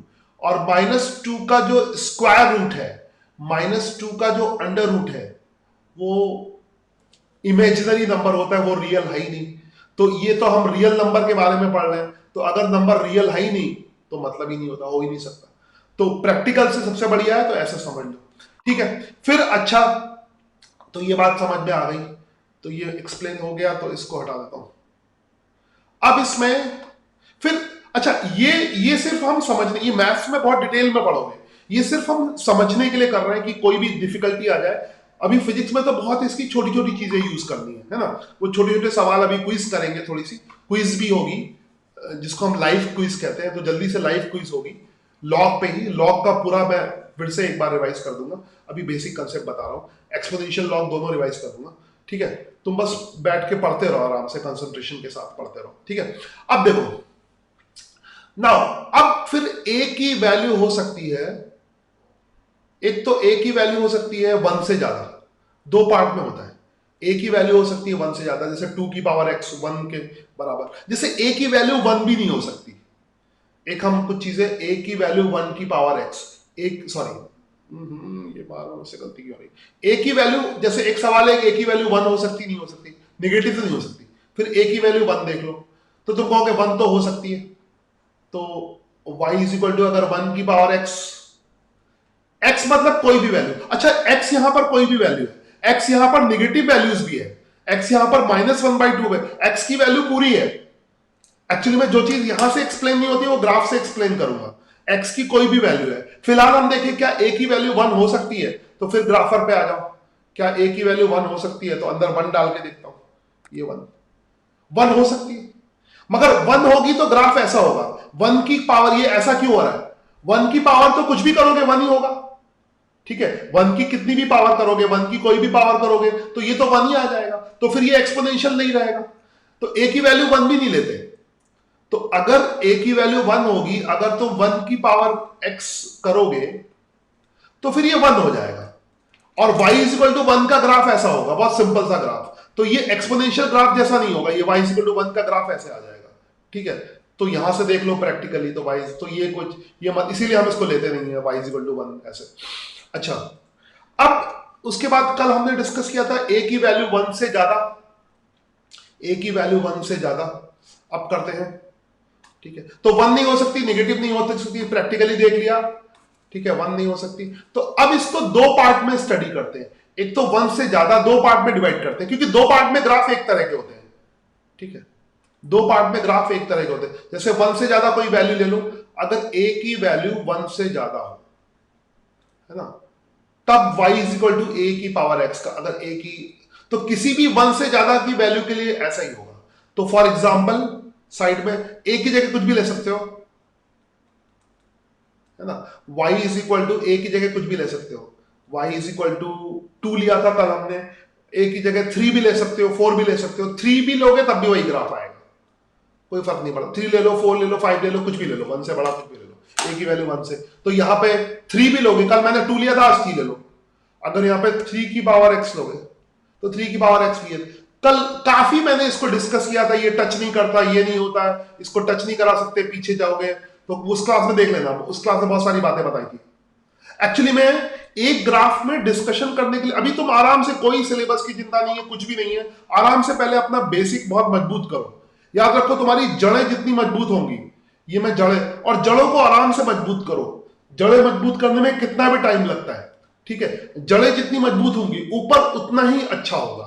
और -2 का जो स्क्वायर रूट है, -2 का जो अंडर रूट है, वो इमेजिनरी नंबर होता है, वो रियल है ही नहीं। तो ये तो हम रियल नंबर के बारे में पढ़ रहे हैं, तो अगर नंबर रियल है ही नहीं तो मतलब ही नहीं होता, हो ही नहीं सकता। तो प्रैक्टिकल से सबसे बढ़िया है, तो ऐसे समझ लो। ठीक है, फिर अच्छा, तो ये बात समझ में आ गई, तो ये एक्सप्लेन हो गया, तो इसको हटा देता हूं। अब इसमें फिर अच्छा, ये सिर्फ हम समझने, ये मैथ्स में बहुत डिटेल में पढ़ोगे, ये सिर्फ हम समझने के लिए कर रहे हैं कि कोई भी डिफिकल्टी आ जाए। अभी फिजिक्स में तो बहुत इसकी छोटी छोटी चीजें यूज करनी है ना। वो छोटे छोटे सवाल अभी क्विज करेंगे, थोड़ी सी क्विज भी होगी, जिसको हम लाइव क्विज कहते हैं, तो जल्दी से लाइव क्विज होगी लॉग पे ही। लॉग का पूरा मैं फिर से एक बार रिवाइज कर दूंगा, अभी बेसिक कंसेप्ट बता रहा हूँ, एक्सपोनेंशियल लॉग दोनों रिवाइज कर दूंगा। ठीक है, तुम बस बैठ के पढ़ते रहो, आराम से कंसंट्रेशन के साथ पढ़ते रहो। ठीक है, अब देखो नाउ, अब फिर a की वैल्यू हो सकती है, एक तो a की वैल्यू हो सकती है 1 से ज्यादा, दो पार्ट में होता है। a की वैल्यू हो सकती है 1 से ज्यादा, जैसे 2 की पावर x 1 के बराबर। जैसे a की वैल्यू 1 भी नहीं हो सकती। एक हम कुछ चीजें, a की वैल्यू 1 की पावर x, एक सॉरी, ये बार मुझसे गलती क्यों हो रही। a की वैल्यू, जैसे एक सवाल है कि a की वैल्यू 1 हो सकती, नहीं हो सकती, नेगेटिव तो नहीं हो सकती। फिर a की वैल्यू 1 देख लो, तो तुम कहोगे 1 तो हो सकती है, तो y = अगर 1 की पावर x, x मतलब कोई भी वैल्यू। अच्छा, x यहां पर कोई भी वैल्यू है, x यहां पर नेगेटिव वैल्यूज भी है, x यहां पर -1/2 है, x की वैल्यू पूरी है। एक्चुअली में जो चीज यहां से एक्सप्लेन नहीं होती वो ग्राफ से एक्सप्लेन करूंगा। x की कोई भी वैल्यू है, फिलहाल हम देखें क्या a की वैल्यू 1 हो सकती है, तो फिर ग्राफर पे आ जाओ, क्या a की वैल्यू 1 हो सकती है, तो अंदर 1 डाल के देखता हूं, ये 1 हो सकती है, मगर 1 होगी तो ग्राफ ऐसा होगा, 1 की पावर, ये ऐसा क्यों हो रहा है, 1 की पावर तो कुछ भी करोगे 1 ही होगा, ठीक है, 1 की कितनी भी पावर करोगे, 1 की कोई भी पावर करोगे तो ये तो 1 ही आ जाएगा, तो फिर ये एक्सपोनेंशियल नहीं रहेगा, तो a की वैल्यू 1 भी नहीं लेते, तो अगर a की वैल्यू 1 होगी, अगर तुम 1 की पावर x करोगे तो फिर ये 1 हो जाएगा, और y इक्वल टू 1 का ग्राफ ऐसा होगा, बहुत सिंपल सा ग्राफ, तो ये एक्सपोनेंशियल ग्राफ जैसा नहीं होगा, ये y इक्वल टू 1 का ग्राफ ऐसे आ जाएगा, ठीक है, तो यहां से देख लो प्रैक्टिकली, तो y, तो ये कुछ, ये मत, इसीलिए हम इसको लेते नहीं है, y इक्वल टू 1 ऐसे। अच्छा, अब उसके बाद कल हमने डिस्कस किया था a की वैल्यू 1 से ज्यादा, a की वैल्यू 1 से ज्यादा, अब करते हैं, ठीक है, तो 1 नहीं हो सकती, नेगेटिव नहीं हो सकती, प्रैक्टिकली देख लिया, ठीक है, 1 नहीं हो सकती, तो अब इसको दो पार्ट में स्टडी करते हैं, एक तो 1 से ज्यादा, दो पार्ट में डिवाइड करते हैं, क्योंकि दो पार्ट में ग्राफ एक तरह के होते हैं, ठीक है, दो पार्ट में ग्राफ एक तरह के होते हैं, जैसे 1 से ज्यादा कोई वैल्यू ले लो, अगर a की वैल्यू 1 से ज्यादा हो, है ना, तब y is equal to a की पावर x का, अगर a की, तो किसी भी 1 से ज्यादा की वैल्यू के लिए ऐसा ही होगा, तो फॉर एग्जाम्पल साइड में a की जगह कुछ भी ले सकते हो, है ना, y is equal to a की जगह कुछ भी ले सकते हो, y इज इक्वल टू 2 लिया था कल हमने, a की जगह 3 भी ले सकते हो, 4 भी ले सकते हो, 3 भी लोगे तब भी वही ग्राफ आएगा, कोई फर्क नहीं पड़ता, 3 ले लो, 4 ले लो, 5 ले लो, कुछ भी ले लो, 1 से बड़ा कुछ भी ले लो, a की वैल्यू 1 से, तो यहां पे 3 भी लोगे, कल मैंने 2 लिया था, आज 3 ले लो, अगर यहां पे 3 की पावर x लोगे तो 3 की पावर x भी है, कल काफी मैंने इसको डिस्कस किया था, ये टच नहीं करता, ये नहीं होता, इसको टच नहीं करा सकते, पीछे जाओगे, तो उस क्लास में देख लेना, उस क्लास में बहुत सारी बातें बताई थी, एक्चुअली मैं एक ग्राफ में डिस्कशन करने के लिए, अभी तुम आराम से, कोई सिलेबस की चिंता नहीं है, कुछ भी नहीं है, आराम से पहले अपना बेसिक बहुत मजबूत करो, याद रखो तुम्हारी जड़ें जितनी मजबूत होंगी, ये मैं जड़ें, और जड़ों को आराम से मजबूत करो, जड़ें मजबूत करने में कितना भी टाइम लगता है, ठीक है, जड़ें जितनी मजबूत होंगी ऊपर उतना ही अच्छा होगा,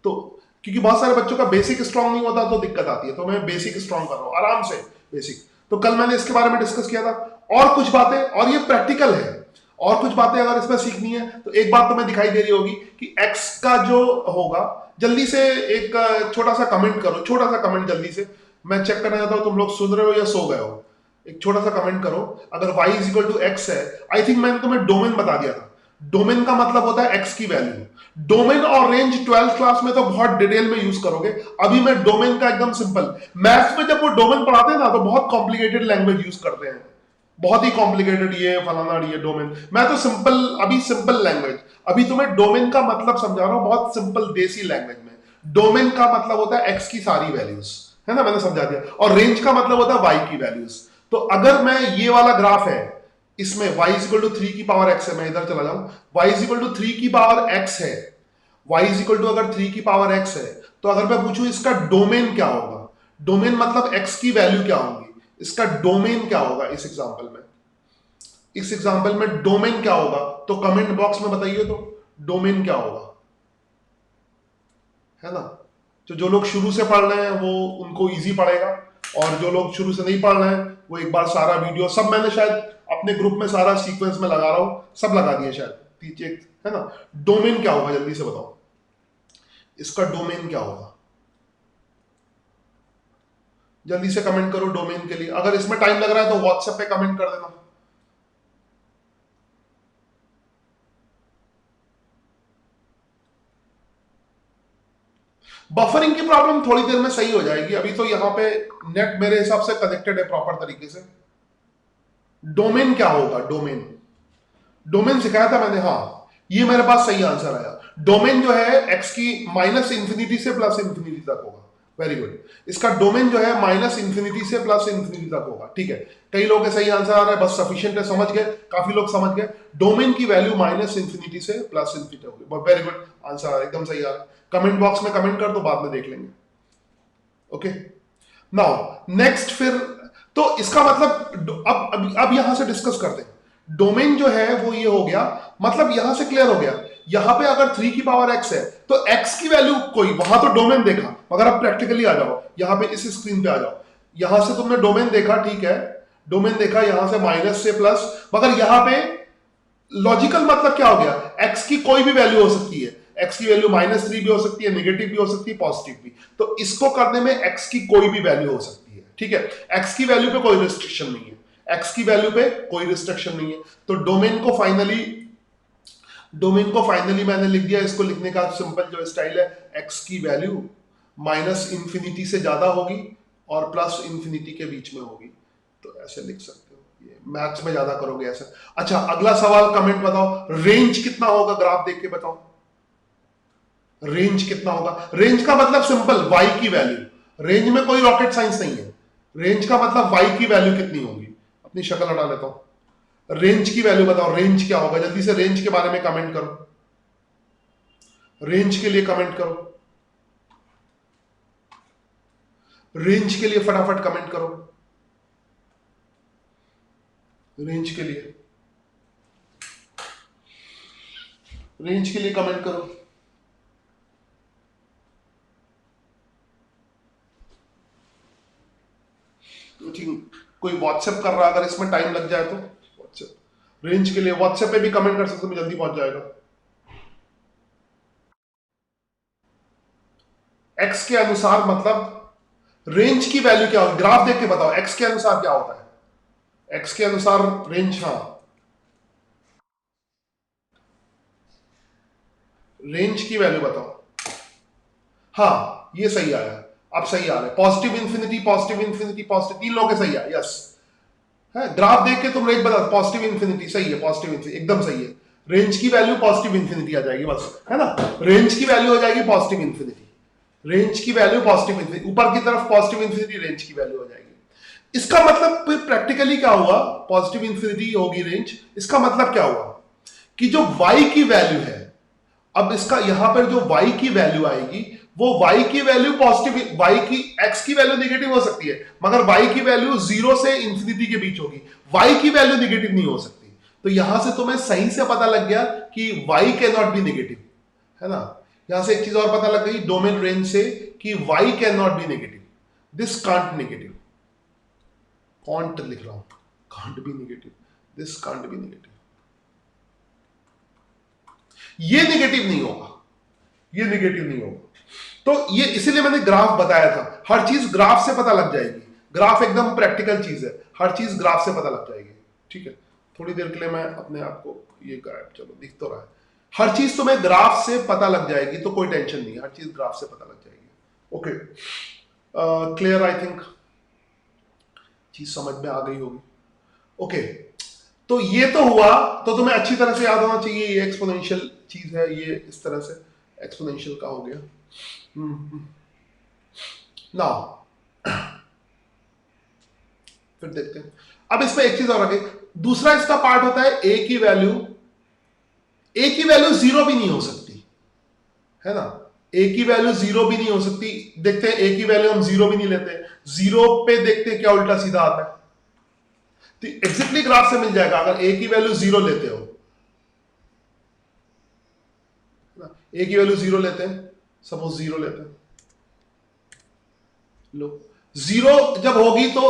तो क्योंकि बहुत सारे बच्चों का बेसिक स्ट्रांग नहीं होता तो दिक्कत आती है, तो मैं बेसिक स्ट्रांग कर रहा हूं आराम से, बेसिक, तो कल मैंने इसके बारे में डिस्कस किया था, और कुछ बातें, और ये प्रैक्टिकल है, और कुछ बातें अगर इसमें सीखनी है तो एक बात तुम्हें दिखाई दे रही होगी कि x का जो होगा, जल्दी से एक छोटा सा कमेंट करो, छोटा सा कमेंट जल्दी से, मैं चेक करना चाहता हूं तुम लोग सुन रहे हो या सो गए हो, एक छोटा सा कमेंट करो, अगर y is equal to x है, आई थिंक मैंने तुम्हें डोमेन बता दिया था, डोमेन का मतलब होता है x की वैल्यू, डोमेन और रेंज 12th क्लास में तो बहुत डिटेल में यूज करोगे, अभी मैं डोमेन का एकदम सिंपल, मैथ्स में जब वो डोमेन पढ़ाते हैं ना तो बहुत कॉम्प्लिकेटेड लैंग्वेज यूज करते हैं, बहुत ही कॉम्प्लिकेटेड, ये फलाना ये डोमेन, मैं तो सिंपल, अभी सिंपल लैंग्वेज, अभी तुम्हें डोमेन का मतलब समझा रहा हूं बहुत सिंपल देसी लैंग्वेज में, डोमेन का मतलब होता है x की सारी वैल्यूज, है ना, मैंने समझा दिया, और रेंज का मतलब होता है y की वैल्यूज, तो अगर मैं ये वाला ग्राफ है, इसमें y इज इक्वल टू 3 की पावर x है, मैं इधर चला जाऊं, y इज इक्वल टू 3 की पावर x है, y इज इक्वल टू अगर 3 की पावर x है, तो अगर मैं पूछूं इसका डोमेन क्या होगा, डोमेन मतलब x की वैल्यू क्या होगी, इसका डोमेन क्या होगा, इस एग्जांपल में, इस एग्जांपल में डोमेन क्या होगा, तो कमेंट बॉक्स में बताइए, तो डोमेन क्या होगा, है ना, तो जो लोग शुरू से पढ़ रहे हैं वो उनको इजी पड़ेगा, और जो लोग शुरू से नहीं पढ़ रहे हैं वो एक बार सारा वीडियो, सब मैंने शायद अपने ग्रुप में सारा सीक्वेंस में लगा रहा हूं, सब लगा दिए शायद पीछे, है ना, डोमेन क्या होगा जल्दी से बताओ, इसका डोमेन क्या होगा, जल्दी से कमेंट करो डोमेन के लिए, अगर इसमें टाइम लग रहा है तो व्हाट्सएप पे कमेंट कर देना, बफरिंग की प्रॉब्लम थोड़ी देर में सही हो जाएगी, अभी तो यहां पे नेट मेरे हिसाब से कनेक्टेड है प्रॉपर तरीके से, डोमेन क्या होगा, डोमेन, डोमेन सिखाया था मैंने, हाँ ये मेरे पास सही आंसर आया, डोमेन जो है x की माइनस इंफिनिटी से प्लस इंफिनिटी तक होगा, वेरी गुड, इसका डोमेन जो है माइनस इंफिनिटी से प्लस इंफिनिटी तक होगा, ठीक है, कई लोग के सही आंसर आ रहा है, बस सफिशिएंट है, समझ गए, काफी लोग समझ गए, डोमेन की वैल्यू माइनस इंफिनिटी से प्लस इंफिनिटी होगी, वेरी गुड आंसर आ रहा है, एकदम सही आ रहा है, कमेंट बॉक्स में कमेंट कर दो, बाद में देख लेंगे, ओके, नाउ नेक्स्ट, फिर तो इसका मतलब अब यहां से डिस्कस करते हैं, डोमेन जो है वो ये हो गया, मतलब यहां से क्लियर हो गया, यहां पे अगर 3 की पावर x है तो x की वैल्यू कोई, वहां तो डोमेन देखा, मगर अब प्रैक्टिकली आ जाओ, यहां पे इस स्क्रीन पे आ जाओ, यहां से तुमने डोमेन देखा, ठीक है, डोमेन देखा यहां से माइनस से प्लस, मगर यहां पे लॉजिकल मतलब क्या हो गया, एक्स की कोई भी वैल्यू हो सकती है, एक्स की वैल्यू -3 भी हो सकती है, नेगेटिव भी हो सकती है, पॉजिटिव भी। तो इसको करने में एक्स की कोई भी वैल्यू हो सकती है, ठीक है। एक्स की वैल्यू पे कोई रिस्ट्रिक्शन नहीं है, एक्स की वैल्यू पे कोई रिस्ट्रिक्शन नहीं है। तो डोमेन को फाइनली मैंने लिख दिया। इसको लिखने का सिंपल जो स्टाइल है, एक्स की वैल्यू -इंफिनिटी से ज्यादा होगी और +इंफिनिटी के बीच में होगी, तो ऐसे लिख सकते हो। ये मैथ्स में ज्यादा करोगे ऐसे। अच्छा, अगला सवाल कमेंट बताओ, रेंज कितना होगा, ग्राफ देख के बताओ रेंज कितना होगा। रेंज का मतलब सिंपल, वाई की वैल्यू। रेंज में कोई रॉकेट साइंस नहीं है। रेंज का मतलब वाई की वैल्यू कितनी होगी। अपनी शक्ल हटा लेता हूं, रेंज की वैल्यू बताओ, रेंज क्या होगा। जल्दी से रेंज के बारे में कमेंट करो, रेंज के लिए कमेंट करो, रेंज के लिए फटाफट कमेंट करो, रेंज के लिए, रेंज के लिए कमेंट करो। ठीक, कोई व्हाट्सएप कर रहा है, अगर इसमें टाइम लग जाए तो व्हाट्सएप, रेंज के लिए व्हाट्सएप पे भी कमेंट कर सकते हो, जल्दी पहुंच जाएगा। एक्स के अनुसार मतलब रेंज की वैल्यू क्या होगी, ग्राफ देख के बताओ एक्स के अनुसार क्या होता है। एक्स के अनुसार रेंज, हाँ रेंज की वैल्यू बताओ। हाँ ये सही आया, अब सही आ रहा है। Positive infinity, positive infinity, positive, तीन लोगों के सही है, यस है। ग्राफ देख के तुम रेंज बता, पॉजिटिव इंफिनिटी सही है, पॉजिटिव इंफिनिटी एकदम सही है। रेंज की वैल्यू पॉजिटिव इंफिनिटी आ जाएगी बस, है ना। रेंज की वैल्यू हो जाएगी पॉजिटिव इंफिनिटी, रेंज की वैल्यू पॉजिटिव इंफिनिटी, ऊपर की तरफ पॉजिटिव इंफिनिटी, रेंज की वैल्यू हो जाएगी। इसका मतलब फिर प्रैक्टिकली क्या हुआ, पॉजिटिव इंफिनिटी होगी रेंज। इसका मतलब क्या हुआ कि जो y की वैल्यू है, अब इसका यहां पर जो y की वैल्यू आएगी, वो y की वैल्यू पॉजिटिव, y की, x की वैल्यू नेगेटिव हो सकती है, मगर y की वैल्यू 0 से इंफिनिटी के बीच होगी, y की वैल्यू नेगेटिव नहीं हो सकती। तो यहां से तुम्हें सही से पता लग गया कि y can not be negative, है ना। यहां से एक चीज और पता लग गई डोमेन रेंज से कि y can not be negative, this can't negative, can't लिख रहा हूं, can't be negative, this can't be negative, ये नेगेटिव नहीं होगा, ये नेगेटिव नहीं होगा। तो ये इसीलिए मैंने ग्राफ बताया था, हर चीज ग्राफ से पता लग जाएगी। ग्राफ एकदम प्रैक्टिकल चीज है, हर चीज ग्राफ से पता लग जाएगी, ठीक है। थोड़ी देर के लिए मैं अपने आप को ये गायब, चलो दिख तो रहा है। हर चीज तुम्हें ग्राफ से पता लग जाएगी, तो कोई टेंशन नहीं है, हर चीज ग्राफ से पता लग जाएगी। ओके, क्लियर, आई थिंक चीज समझ में आ गई होगी। ओके, तो ये तो हुआ, तो तुम्हें अच्छी तरह से याद होना चाहिए ये एक्सपोनेंशियल चीज है, ये इस तरह से एक्सपोनेंशियल का हो गया। नाउ फिर देखते हैं। अब इसमें एक चीज और आ गई, दूसरा इसका पार्ट होता है ए की वैल्यू, ए की वैल्यू 0 भी नहीं हो सकती, है ना। ए की वैल्यू 0 भी नहीं हो सकती। देखते हैं, ए की वैल्यू हम 0 भी नहीं लेते, 0 पे देखते हैं क्या उल्टा सीधा आता है। तो एग्जैक्टली ग्राफ से मिल जाएगा अगर ए की वैल्यू 0 लेते हो, ए की वैल्यू 0 लेते हैं, सपोज 0 लेते हैं, लो 0 जब होगी तो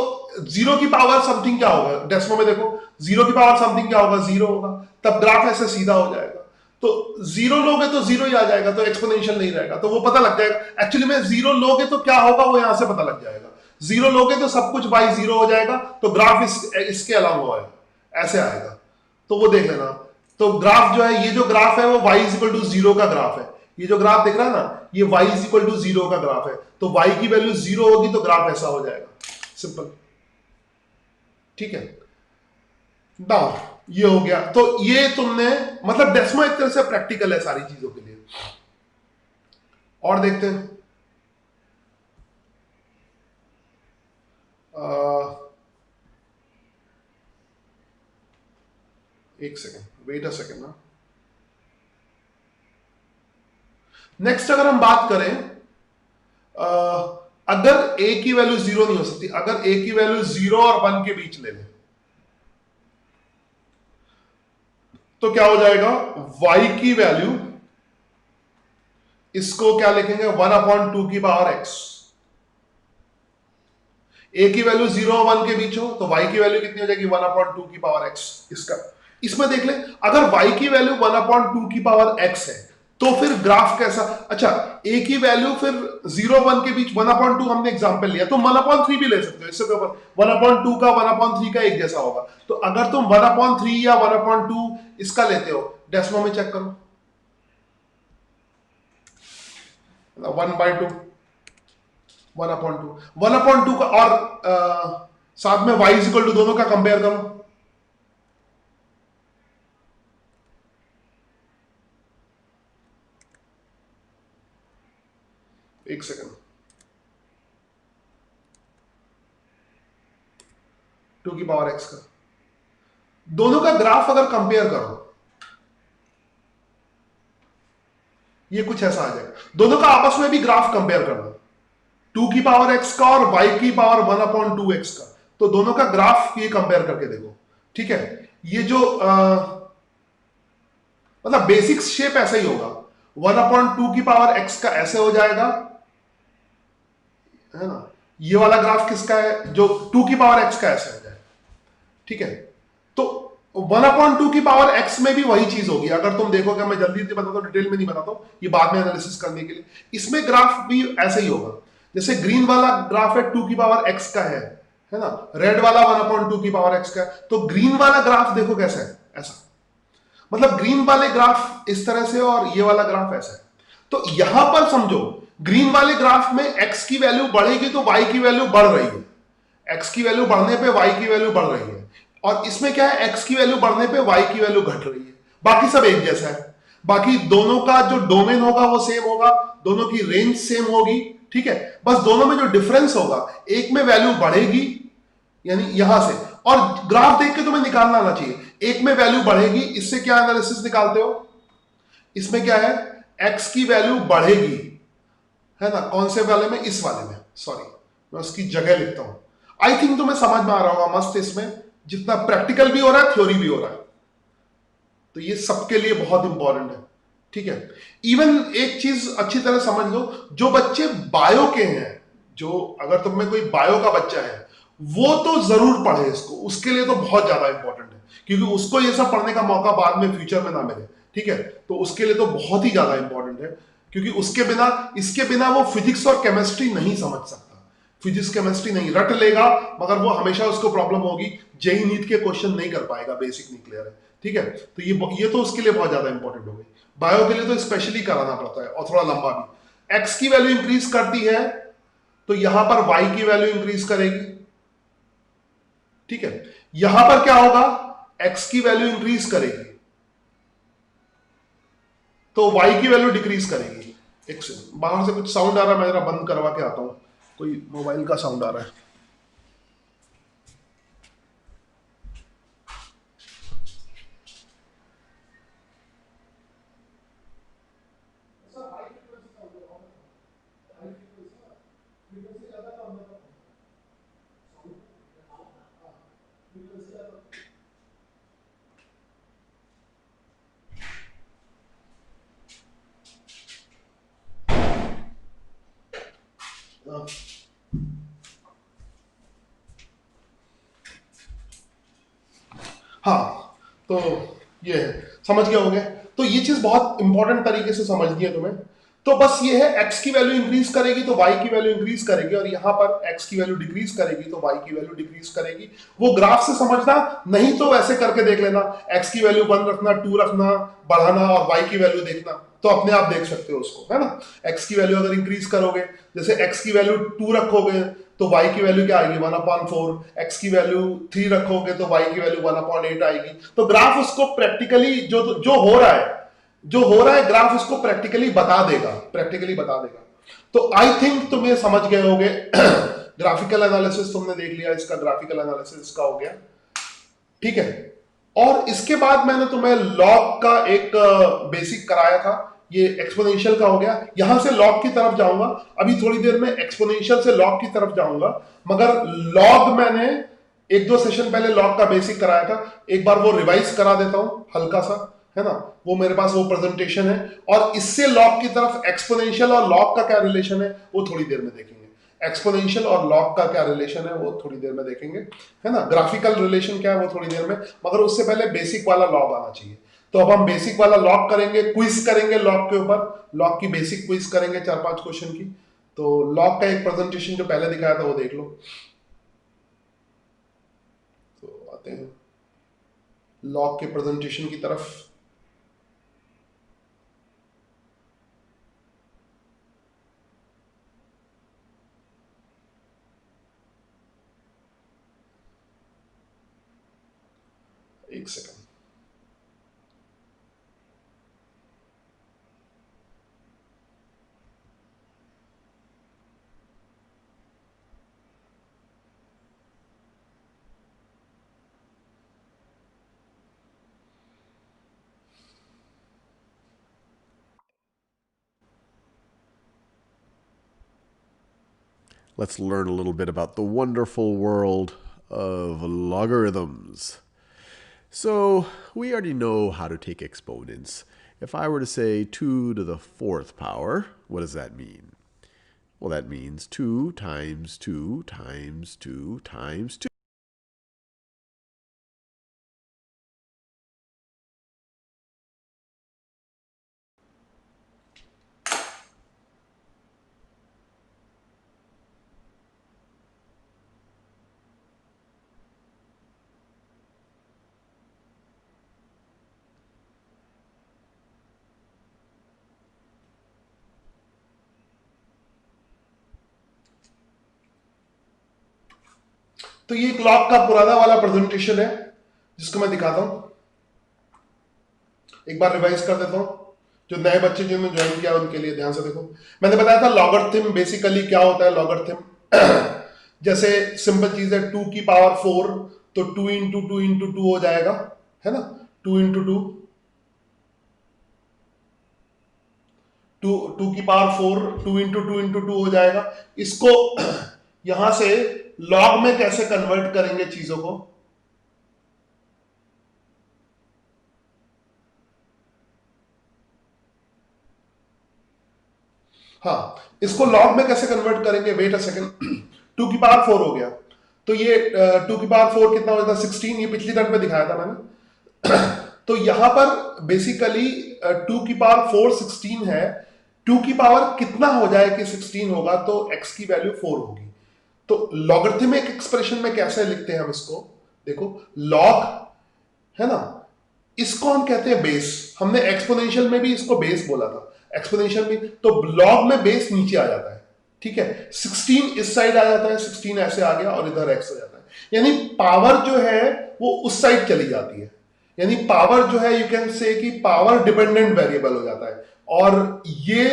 0 की पावर समथिंग क्या होगा, डेसिमल में देखो 0 की पावर समथिंग क्या होगा, 0 होगा, तब ग्राफ ऐसे सीधा हो जाएगा। तो 0 लोगे तो 0 ही आ जाएगा, तो एक्सपोनेंशियल नहीं रहेगा, तो वो पता लग जाएगा। एक्चुअली में 0 लोगे तो क्या होगा वो यहां से पता लग जाएगा। 0 लोगे तो सब कुछ बाई 0 हो जाएगा, तो ग्राफ इसके अलावा होगा, ऐसे आएगा, तो वो देख लेना। तो ग्राफ जो है, ये जो ग्राफ है वो y इज इक्वल टू 0 का ग्राफ है। ये जो ग्राफ दिख रहा है ना, ये y इज इक्वल टू 0 का ग्राफ है। तो y की वैल्यू 0 होगी तो ग्राफ ऐसा हो जाएगा, सिंपल, ठीक है। नाउ ये हो गया, तो ये तुमने मतलब डेसिमल एक तरह से प्रैक्टिकल है सारी चीजों के लिए। और देखते हैं, एक सेकेंड, वेट अ सेकेंड ना। नेक्स्ट अगर हम बात करें, अगर a की वैल्यू 0 नहीं हो सकती, अगर a की वैल्यू 0 और 1 के बीच ले लें, तो क्या हो जाएगा, y की वैल्यू, इसको क्या लिखेंगे, 1/2 की पावर x, ए की वैल्यू 0 और 1 के बीच हो तो y की वैल्यू कितनी हो जाएगी 1/2 की पावर x। इसका इसमें देख ले, अगर y की वैल्यू 1/2 की पावर x है तो फिर ग्राफ कैसा, अच्छा a की वैल्यू फिर 0 1 के बीच 1/2 हमने एग्जांपल लिया, तुम 1/3 भी ले सकते हो, इससे 1/2 का 1/3 का एक जैसा होगा। तो अगर तुम 1/3 या 1/2 इसका लेते हो, डेसिमल में चेक करो 1/2 1/2 का, और साथ में y इक्वल टू दोनों का कंपेयर करो, एक सेकंड, 2 की पावर x का, दोनों का ग्राफ अगर कंपेयर करो ये कुछ ऐसा आ जाएगा। दोनों का आपस में भी ग्राफ कंपेयर कर दो, 2 की पावर x का और y की पावर 1/2x का, तो दोनों का ग्राफ ये कंपेयर करके देखो, ठीक है। ये जो मतलब बेसिक शेप ऐसा ही होगा, 1/2 की पावर x का ऐसे हो जाएगा, है ना। ये वाला ग्राफ किसका है, जो 2 की पावर x का ऐसे हो जाएगा, ठीक है। तो 1/2 की पावर x में भी वही चीज होगी, अगर तुम देखोगे, मैं जल्दी से बताता हूं, डिटेल में नहीं बताता हूं, ये बाद में एनालिसिस करने के लिए। इसमें ग्राफ भी ऐसे ही होगा, जैसे ग्रीन वाला ग्राफ है 2 की पावर x का है ना, रेड वाला 1/2 की पावर x का है, तो ग्रीन वाला ग्राफ देखो कैसा है, ऐसा, मतलब ग्रीन वाले ग्राफ इस तरह से और ये वाला ग्राफ ऐसा है। तो यहां पर समझो, ग्रीन वाले ग्राफ में x की वैल्यू बढ़ेगी तो y की वैल्यू बढ़ रही है, x की वैल्यू बढ़ने पे y की वैल्यू बढ़ रही है, और इसमें क्या है, x की वैल्यू बढ़ने पे y की वैल्यू घट रही है। बाकी सब एक जैसा है, बाकी दोनों का जो डोमेन होगा वो सेम होगा, दोनों की रेंज सेम होगी, ठीक है। बस दोनों में जो डिफरेंस होगा, एक में वैल्यू बढ़ेगी यानी यहां से, और ग्राफ देख के तुम्हें निकालना आना चाहिए, एक में वैल्यू बढ़ेगी, इससे क्या एनालिसिस निकालते हो, इसमें क्या है, x की वैल्यू बढ़ेगी, है ना, कौन से वाले में, इस वाले में, सॉरी मैं उसकी जगह लिखता हूं। आई थिंक तुम्हें समझ में आ रहा होगा मस्त, इसमें जितना प्रैक्टिकल भी हो रहा है थ्योरी भी हो रहा है, तो ये सबके लिए बहुत इंपॉर्टेंट है, ठीक है। इवन एक चीज अच्छी तरह समझ लो, जो बच्चे बायो के हैं, जो अगर तुम में कोई बायो का बच्चा है, वो तो जरूर पढ़े इसको, उसके लिए तो बहुत ज्यादा इंपॉर्टेंट है, क्योंकि उसको ये सब पढ़ने का मौका बाद में फ्यूचर में ना मिले, ठीक है। तो उसके लिए तो बहुत ही ज्यादा इंपॉर्टेंट है, क्योंकि उसके बिना, इसके बिना वो फिजिक्स और केमिस्ट्री नहीं समझ सकता, फिजिक्स केमिस्ट्री नहीं रट लेगा, मगर वो हमेशा उसको प्रॉब्लम होगी, जेई नीट के क्वेश्चन नहीं कर पाएगा, बेसिक नहीं क्लियर है, ठीक है। तो ये तो उसके लिए बहुत ज्यादा इंपॉर्टेंट हो गई। बायो के लिए तो स्पेशली कराना पड़ता है, और थोड़ा लंबा भी। एक्स की वैल्यू इंक्रीज करती है तो यहां पर वाई की वैल्यू इंक्रीज करेगी, ठीक है। यहां पर क्या होगा, एक्स की वैल्यू इंक्रीज करेगी तो वाई की वैल्यू डिक्रीज करेगी। एक से बाहर से कुछ साउंड आ रहा है, मैं जरा बंद करवा के आता हूं, कोई मोबाइल का साउंड आ रहा है। हाँ, तो ये है, समझ गए होंगे। तो ये चीज बहुत इंपॉर्टेंट तरीके से समझनी है तुम्हें। तो बस ये है, x की वैल्यू इंक्रीज करेगी तो y की वैल्यू इंक्रीज करेगी, और यहां पर x की वैल्यू डिक्रीज करेगी तो y की वैल्यू डिक्रीज करेगी। वो ग्राफ से समझना, नहीं तो वैसे करके देख लेना, x की वैल्यू 1 रखना, 2 रखना, बढ़ाना, और y की वैल्यू देखना, तो अपने आप देख सकते हो उसको, है ना। x की वैल्यू अगर इंक्रीज करोगे, जैसे x की वैल्यू 2 रखोगे तो y की वैल्यू क्या आएगी 1/4, x की वैल्यू 3 रखोगे तो y की वैल्यू 1/8 आएगी। तो ग्राफ उसको प्रैक्टिकली जो हो रहा है ग्राफ उसको प्रैक्टिकली बता देगा। तो आई थिंक तुम ये समझ गए होगे। ग्राफिकल एनालिसिस तुमने देख लिया, इसका ग्राफिकल एनालिसिस इसका हो गया, ठीक है। और इसके बाद मैंने तुम्हें लॉग का एक बेसिक कराया था, ये एक्सपोनेंशियल का हो गया। यहां से लॉग की तरफ जाऊंगा, अभी थोड़ी देर में एक्सपोनेंशियल से लॉग की तरफ जाऊंगा, मगर लॉग मैंने 1-2 सेशन पहले लॉग का बेसिक कराया था, एक बार वो रिवाइज करा देता हूं हल्का सा, है ना। वो मेरे पास वो प्रेजेंटेशन है, और इससे लॉग की तरफ एक्सपोनेंशियल और लॉग का क्या रिलेशन है वो थोड़ी देर में देखेंगे। एक्सपोनेंशियल और लॉग का क्या रिलेशन है वो थोड़ी देर में देखेंगे, है ना। ग्राफिकल रिलेशन क्या है वो थोड़ी देर में, मगर उससे पहले बेसिक वाला लॉग आना चाहिए। तो अब हम बेसिक वाला लॉग करेंगे, क्विज करेंगे लॉग के ऊपर, लॉग की बेसिक क्विज करेंगे 4-5 क्वेश्चन की। तो लॉग का एक प्रेजेंटेशन जो पहले दिखाया था वो देख लो। तो आते हैं लॉग के प्रेजेंटेशन की तरफ। एक second. Let's learn a little bit about the wonderful world of logarithms. So, we already know how to take exponents. If I were to say 2 to the 4th power, what does that mean? Well, that means 2 times 2 times 2 times 2. तो ये एक लॉग का पुराना वाला प्रेजेंटेशन है जिसको मैं दिखाता हूं, एक बार रिवाइज कर देता हूं। जो नए बच्चे जिन्होंने ज्वाइन किया उनके लिए ध्यान से देखो। मैंने बताया था लॉगरिथम बेसिकली क्या होता है। लॉगरिथम जैसे सिंपल चीज है 2 की पावर 4, तो 2 इंटू 2 इंटू 2 हो जाएगा, है ना। 2 इंटू 2, 2 की पावर 4, 2 इंटू 2 इंटू 2 हो जाएगा। इसको यहां से लॉग में कैसे कन्वर्ट करेंगे चीजों को, हाँ, इसको लॉग में कैसे कन्वर्ट करेंगे, वेट अ सेकंड। 2 की पावर 4 हो गया, तो ये 2 की पावर 4 कितना हो जाता है 16। ये पिछली टर्म में दिखाया था मैंने। तो यहां पर बेसिकली 2 की पावर 4 16 है। 2 की पावर कितना हो जाए कि 16 होगा, तो x की वैल्यू 4 होगी। तो लॉगरिथमिक एक्सप्रेशन में कैसे लिखते हैं हम इसको, देखो लॉग, है ना, इसको हम कहते हैं बेस। हमने एक्सपोनेंशियल में भी इसको बेस बोला था, एक्सपोनेंशियल में। तो लॉग में बेस नीचे आ जाता है, ठीक है। 16 इस साइड आ जाता है, 16 ऐसे आ गया और इधर x हो जाता है, यानी पावर जो है वो उस साइड चली जाती है। यानी पावर जो है यू कैन से कि पावर डिपेंडेंट वेरिएबल हो जाता है और ये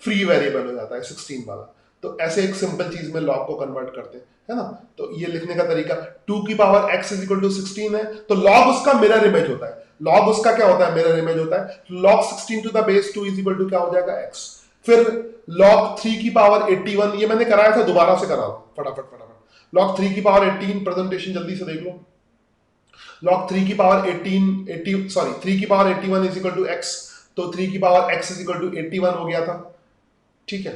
फ्री वेरिएबल हो जाता है 16 वाला। तो ऐसे एक सिंपल चीज में लॉग को कन्वर्ट करते हैं, है ना। तो ये लिखने का तरीका 2 की power x is equal to 16 है, तो लॉग उसका मिरर इमेज होता है। लॉग उसका क्या होता है, मिरर इमेज होता है। Log 16 to the base 2 is equal to क्या हो जाएगा x। फिर लॉग 3 की पावर 81, ये मैंने कराया था, दोबारा से करा फटाफट फटाफट। लॉग 3 की पावर 18, प्रेजेंटेशन जल्दी से देख लो। लॉग 3 की पावर 3 की power 81 is equal to x, तो 3 की power x is equal to 81 हो गया था, ठीक है।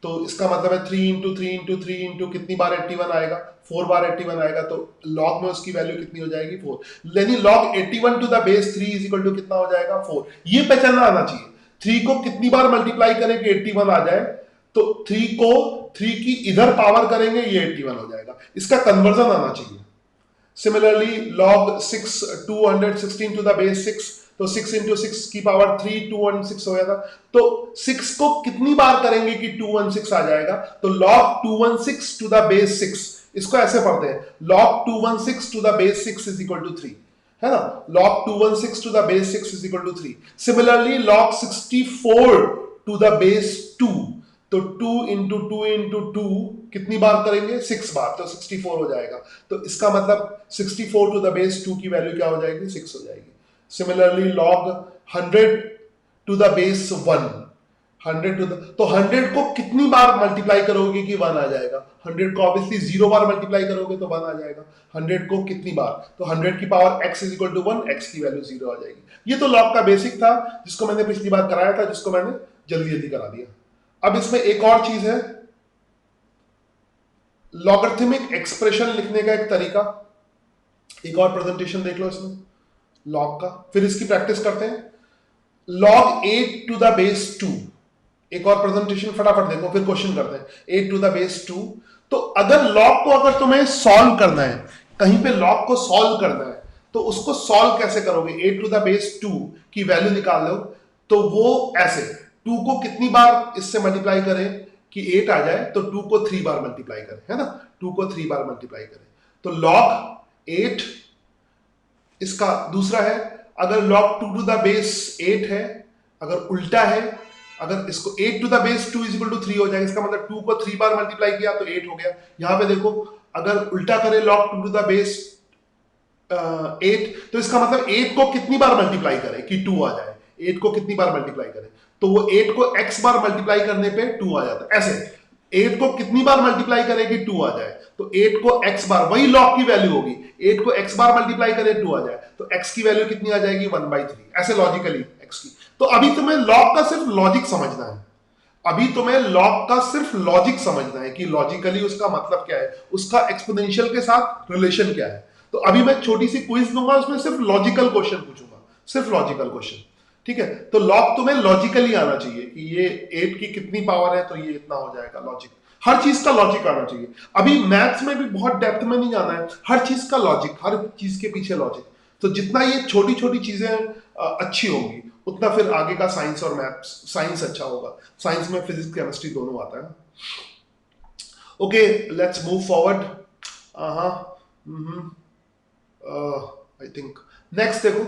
तो इसका मतलब है 3 इंटू 3 इंटू 3 इंटू कितनी बार 81 आएगा, 4 बार 81 आएगा। तो लॉग में उसकी वैल्यू कितनी हो जाएगी 4। यानी log 81 to the base 3 is equal to कितना हो जाएगा 4। ये पहचानना आना चाहिए 3 को कितनी बार मल्टीप्लाई करें कि 81 आ जाए। तो 3 को 3 की इधर पावर करेंगे ये 81 हो जाएगा, इसका कन्वर्जन आना चाहिए। Similarly log 6 216 to the base 6, तो 6 इंटू 6 की पावर 3 216 हो गया था। तो 6 को कितनी बार करेंगे कि 216 आ जाएगा, तो log 216 टू द बेस 6, इसको ऐसे पढ़ते हैं log 216 to the base 6 is equal to 3, है ना। log 216 to the base 6 is equal to 3। Similarly log 64 to the base 2, तो 2 इंटू 2 इंटू 2 कितनी बार करेंगे 6 बार, तो 64 हो जाएगा। तो इसका मतलब 64 टू द बेस 2 की वैल्यू क्या हो जाएगी 6 हो जाएगी। Similarly log 100 to the base 1, 100 to the, तो 100 को कितनी बार मल्टीप्लाई करोगे कि 1 आ जाएगा। 100 को ऑब्वियसली 0 बार मल्टीप्लाई करोगे तो 1 आ जाएगा। 100 को कितनी बार, तो 100 की power x is equal to 1, x की वैल्यू 0 आ जाएगी। ये तो लॉग का बेसिक था जिसको मैंने पिछली बार कराया था, जिसको मैंने जल्दी जल्दी करा दिया। अब इसमें एक और चीज है, लॉगरिथमिक एक्सप्रेशन लिखने का एक तरीका, एक और प्रेजेंटेशन देख लो इसमें लॉग का, फिर इसकी प्रैक्टिस करते हैं। log 8 to the base 2, एक और प्रेजेंटेशन फटाफट देखो फिर क्वेश्चन करते हैं। 8 to the base 2, तो अगर लॉग को अगर तुम्हें सॉल्व करना है, कहीं पे लॉग को सॉल्व करना है, तो उसको सॉल्व कैसे करोगे? 8 to the base 2 की वैल्यू निकाल लो, तो वो ऐसे 2 को कितनी बार इससे मल्टीप्लाई करें कि 8 आ जाए, तो 2 को 3 बार मल्टीप्लाई करें, है ना, 2 को 3 बार मल्टीप्लाई करें, तो log 8 इसका दूसरा है। अगर log 2 to the base 8 है, अगर उल्टा है, अगर इसको 8 to the base 2 is equal to 3 हो जाएगा, इसका मतलब 2 को 3 बार मल्टीप्लाई किया तो 8 हो गया। यहां पे देखो अगर उल्टा करें log 2 to the base 8, तो इसका मतलब 8 को कितनी बार मल्टीप्लाई करें कि 2 आ जाए, 8 को कितनी बार मल्टीप्लाई करें, तो वो 8 को x बार मल्टीप्लाई करने पे 2 आ जाता है। ऐसे 8 को कितनी बार मल्टीप्लाई करें कि 2 आ जाए, तो 8 को x बार, वही log की वैल्यू होगी, 8 को x बार मल्टीप्लाई करें 2 आ जाए, तो x की वैल्यू कितनी आ जाएगी 1/3, ऐसे लॉजिकली x की। तो अभी तुम्हें log का सिर्फ लॉजिक समझना है, अभी तुम्हें log का सिर्फ लॉजिक समझना है कि लॉजिकली उसका मतलब क्या है, उसका एक्सपोनेंशियल के साथ रिलेशन क्या है। तो अभी मैं छोटी सी क्विज दूंगा, उसमें सिर्फ लॉजिकल क्वेश्चन पूछूंगा, सिर्फ लॉजिकल क्वेश्चन, ठीक है। तो लॉग तुम्हें लॉजिकली आना चाहिए कि ये 8 की कितनी पावर है तो ये इतना हो जाएगा, लॉजिक, हर चीज का लॉजिक आना चाहिए। अभी मैथ्स में भी बहुत डेप्थ में नहीं जाना है, हर चीज का लॉजिक, हर चीज के पीछे लॉजिक। तो जितना ये छोटी छोटी चीजें अच्छी होंगी, उतना फिर आगे का साइंस और मैथ्स, साइंस अच्छा होगा, साइंस में फिजिक्स केमिस्ट्री दोनों आता है। Okay, let's move forward. I think next देखो,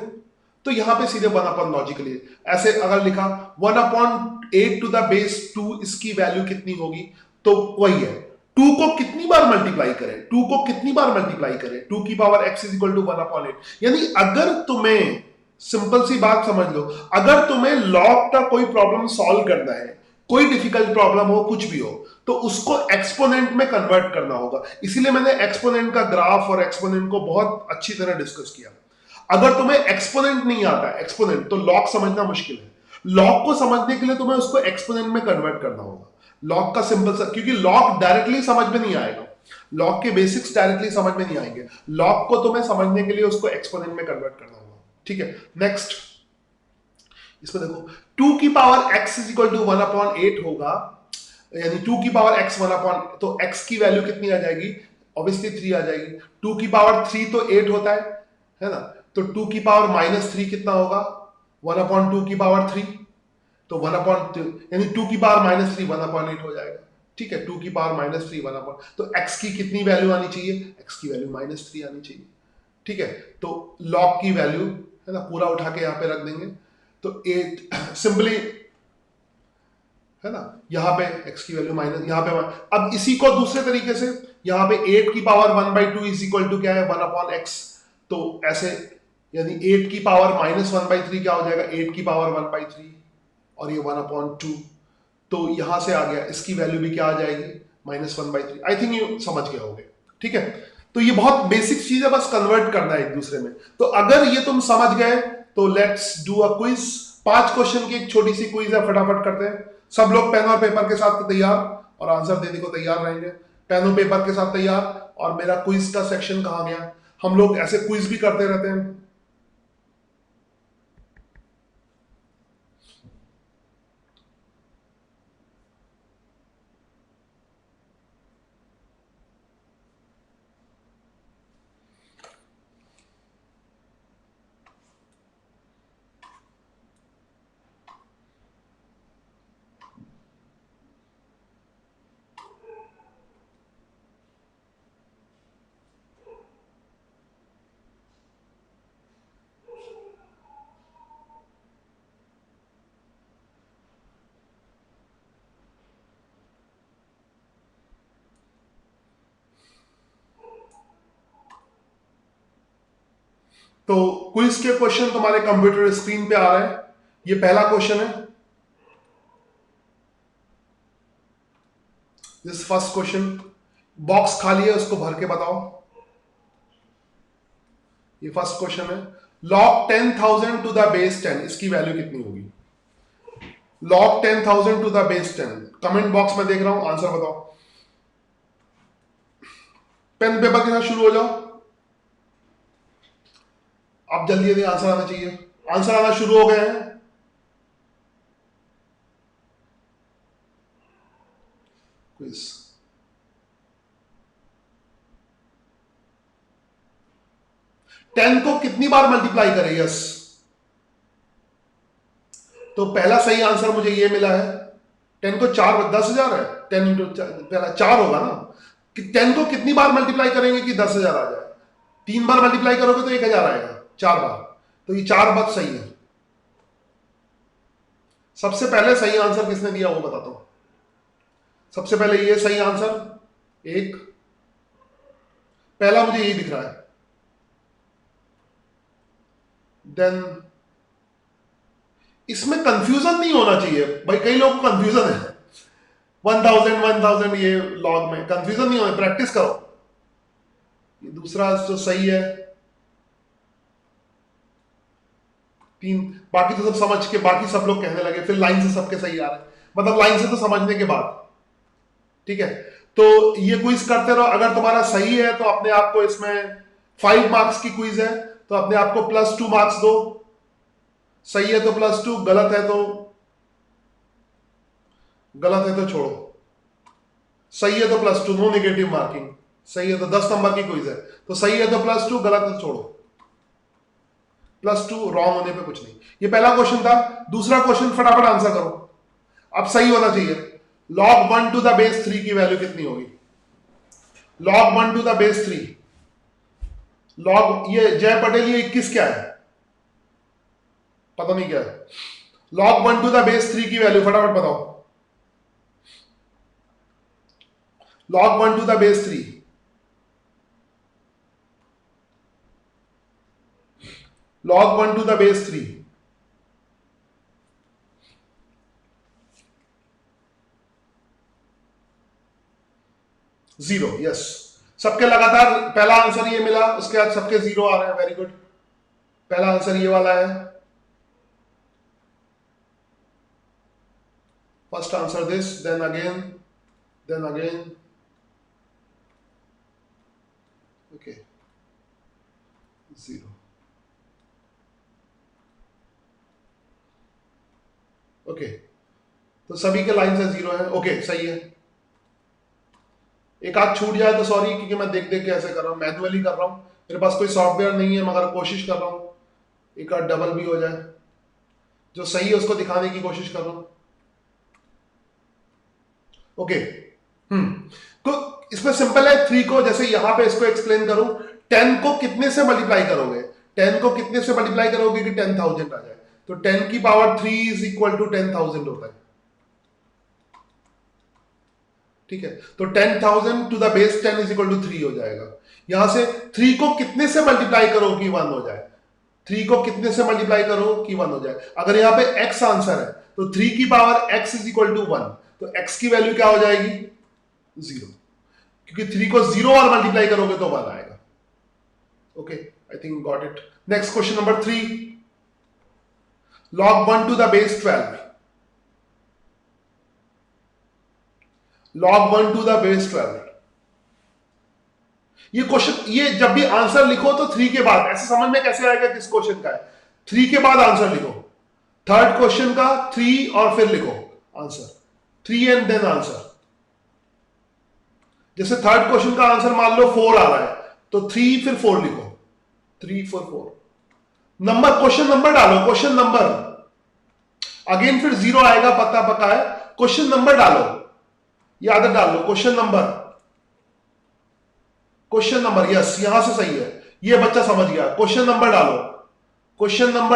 तो यहां पे सीधे 1 लॉजिकली ऐसे अगर लिखा 1/8 टू द बेस 2, इसकी वैल्यू कितनी होगी, तो वही है 2 को कितनी बार मल्टीप्लाई करें, 2 को कितनी बार मल्टीप्लाई करें, 2 की power x is equal to 1/8। यानी अगर तुम्हें, सिंपल सी बात समझ लो, अगर तुम्हें लॉग का कोई प्रॉब्लम सॉल्व करना है, कोई डिफिकल्ट प्रॉब्लम हो, कुछ भी हो, तो उसको एक्सपोनेंट में कन्वर्ट करना होगा। इसीलिए मैंने एक्सपोनेंट का ग्राफ और एक्सपोनेंट को बहुत अच्छी तरह डिस्कस किया। अगर तुम्हें एक्सपोनेंट नहीं आता है, एक्सपोनेंट, तो लॉग समझना मुश्किल है। लॉग को समझने के लिए तुम्हें उसको एक्सपोनेंट में कन्वर्ट करना होगा। लॉग का सिंपल सा, क्योंकि लॉग डायरेक्टली समझ में नहीं आएगा, लॉग के बेसिक्स डायरेक्टली समझ में नहीं आएंगे, लॉग को तुम्हें समझने के लिए उसको एक्सपोनेंट में कन्वर्ट करना होगा, ठीक है। नेक्स्ट इसमें देखो 2 की power x is equal to 1/8 होगा, यानी 2 की पावर x 1/, तो x की वैल्यू कितनी आ जाएगी, ऑब्वियसली 3 आ जाएगी। 2 की पावर 3 तो 8 होता है ना, तो 2 की पावर -3 कितना होगा, 1/2 की पावर 3, तो 1/2 यानी 2 की पावर -3 1/8 हो जाएगा, ठीक है। 2 की पावर -3 1/, तो x की कितनी वैल्यू आनी चाहिए, x की वैल्यू -3 आनी चाहिए, ठीक है। तो log की वैल्यू है ना, पूरा उठा के यहाँ पे रख देंगे, तो 8 सिंपली है ना, यहाँ पे x की वैल्यू माइनस, यहाँ पे अब इसी को दूसरे तरीके से यहाँ पे 8 की पावर 1/2 इज इक्वल टू क्या है 1/x, तो ऐसे यानी 8 की पावर -1/3 क्या हो जाएगा 8 की पावर 1/3 और ये 1/2, तो यहां से आ गया, इसकी वैल्यू भी क्या आ जाएगी -1/3। आई थिंक ये समझ गए होंगे, ठीक है। तो ये बहुत बेसिक चीज है, बस कन्वर्ट करना है एक दूसरे में। तो अगर ये तुम समझ गए तो let's do a quiz. 5 question की एक छोटी सी क्विज है, फटाफट करते हैं। सब लोग पेन और पेपर के साथ तैयार और आंसर देने को तैयार रहेंगे, पेन और पेपर के साथ तैयार। और मेरा क्विज का सेक्शन कहां गया, हम लोग ऐसे क्विज भी करते रहते हैं। तो क्विज के क्वेश्चन तुम्हारे कंप्यूटर स्क्रीन पे आ रहे हैं। ये पहला क्वेश्चन है, दिस फर्स्ट क्वेश्चन। बॉक्स खाली है, उसको भर के बताओ। ये फर्स्ट क्वेश्चन है, log 10,000 टू द बेस 10, इसकी वैल्यू कितनी होगी। log 10,000 to the base 10, comment box में देख रहा हूं, आंसर बताओ। पेन पेपर के साथ शुरू हो जाओ। अब जल्दी जल्दी आंसर आना चाहिए। आंसर आना शुरू हो गए हैं। क्विज 10 को कितनी बार मल्टीप्लाई करें? यस, तो पहला सही आंसर मुझे ये मिला है। 10 को 4 10,000 है। 10 इंटू पहला 4 होगा ना कि 10 को कितनी बार मल्टीप्लाई करेंगे कि 10,000 आ जाए? 3 बार मल्टीप्लाई करोगे तो 1,000 आएगा। 4 बार, तो ये 4 बात सही है। सबसे पहले सही आंसर किसने दिया वो बताता हूं। सबसे पहले ये सही आंसर एक, पहला मुझे ये दिख रहा है। देन इसमें कंफ्यूजन नहीं होना चाहिए भाई, कई लोगों को कंफ्यूजन है 1000 ये लॉग में कंफ्यूजन नहीं होना, प्रैक्टिस करो। ये दूसरा जो सही है 3, बाकी तो सब समझ के बाकी सब लोग कहने लगे, फिर लाइन से सबके सही आ रहे हैं, मतलब लाइन से तो समझने के बाद। ठीक है, तो ये क्विज करते रहो। अगर तुम्हारा सही है तो अपने आप को, इसमें 5 मार्क्स की क्विज है तो अपने आप को +2 मार्क्स दो। सही है तो +2, गलत है तो छोड़ो। सही है तो +2, नो नेगेटिव मार्किंग। सही है तो 10 नंबर की क्विज है, तो सही है तो +2, गलत है तो छोड़ो। +2, रॉन्ग होने पे कुछ नहीं। ये पहला क्वेश्चन था। दूसरा क्वेश्चन फटाफट आंसर करो, अब सही होना चाहिए। log 1 to the base 3 की वैल्यू कितनी होगी? log 1 to the base 3, log, ये जय पटेल, ये 21 क्या है? पता नहीं क्या है। log 1 to the base 3 की वैल्यू फटाफट बताओ। log 1 to the base 3, log 1 to the base 3, zero. Yes, सबके लगातार पहला आंसर ये मिला, उसके बाद सबके 0 आ रहे हैं। वेरी गुड, पहला आंसर ये वाला है। First answer this, then again, okay, 0। Okay, तो सभी के लाइन से 0 है। ओके, सही है। एक आध छूट जाए तो सॉरी, क्योंकि मैं देख के ऐसे कर रहा हूँ, मैनुअली कर रहा हूँ, मेरे पास कोई सॉफ्टवेयर नहीं है, मगर कोशिश कर रहा हूँ एक आध डबल भी हो जाए। जो सही है उसको दिखाने की कोशिश कर रहा हूँ। ओके, तो इसमें सिंपल है। 3 को, जैसे यहां पे इसको एक्सप्लेन करूं, 10 को कितने से मल्टीप्लाई करोगे? 10 को कितने से मल्टीप्लाई करोगे कि 10,000 आ जाए? तो 10 की पावर 3 इज इक्वल टू 10,000 होता है। ठीक है, तो 10,000 to the base 10 is equal to 3 हो जाएगा। यहां से 3 को कितने से मल्टीप्लाई करो कि 1 हो जाए? 3 को कितने से मल्टीप्लाई करो कि 1 हो जाए? अगर यहां पे x आंसर है तो 3 की power x is equal to 1, तो x की वैल्यू क्या हो जाएगी? 0, क्योंकि 3 को 0 बार मल्टीप्लाई करोगे तो 1 आएगा। Okay, I think got it. Next question number 3, log 1 to the base 12, log 1 to the base 12। ये क्वेश्चन, ये जब भी आंसर लिखो तो 3 के बाद, ऐसे समझ में कैसे आएगा किस क्वेश्चन का है? 3 के बाद आंसर लिखो। थर्ड क्वेश्चन का 3 और फिर लिखो आंसर, 3 एंड देन आंसर। जैसे थर्ड क्वेश्चन का आंसर मान लो 4 आ रहा है, तो 3 फिर 4 लिखो, 3 4 4। नंबर, क्वेश्चन नंबर डालो, क्वेश्चन नंबर। अगेन फिर 0 आएगा, पक्का है। क्वेश्चन नंबर डालो, ये आदत डाल लो। क्वेश्चन नंबर, यस, यहां से सही है। ये बच्चा समझ गया। क्वेश्चन नंबर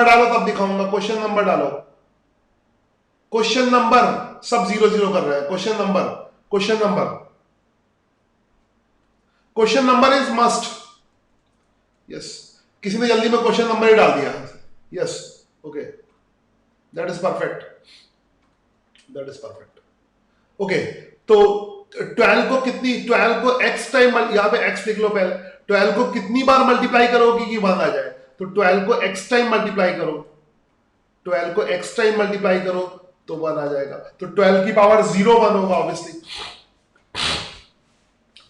डालो, तब दिखाऊंगा। क्वेश्चन नंबर डालो। क्वेश्चन नंबर, सब 0 0 कर रहे हैं। Question number is must. Yes, किसी ने जल्दी में क्वेश्चन नंबर ही डाल दिया। Yes, okay, that is perfect. Okay, तो 12 को कितनी, 12 को x टाइम, यहां पे x लिख लो पहले। 12 को कितनी बार मल्टीप्लाई करोगे कि 1 आ जाए? तो 12 को x टाइम मल्टीप्लाई करो, 12 को x टाइम मल्टीप्लाई करो तो 1 आ जाएगा। तो 12 की पावर 0 1 होगा obviously.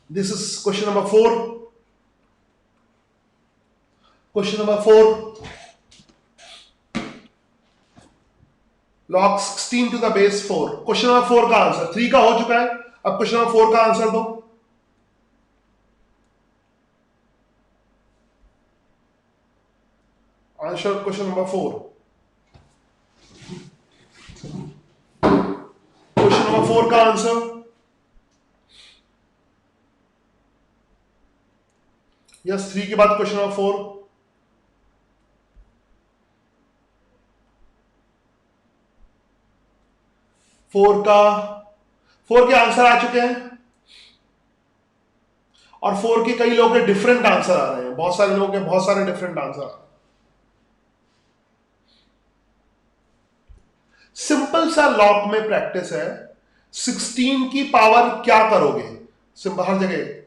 This is question number 4. Question number 4. log 16 to the base 4. Question number 4 का आंसर 3 का हो चुका है, अब क्वेश्चन नंबर 4 का आंसर दो. Answer question number 4. Question number 4 का आंसर. यस, 3 के बाद क्वेश्चन नंबर 4. फोर के आंसर आ चुके हैं और 4 के कई लोगों के डिफरेंट आंसर आ रहे हैं. बहुत सारे लोगों के बहुत सारे डिफरेंट आंसर आ रहे हैं. सिंपल सा लॉग में प्रैक्टिस है. 16 की पावर क्या करोगे? सिंपल, हर जगह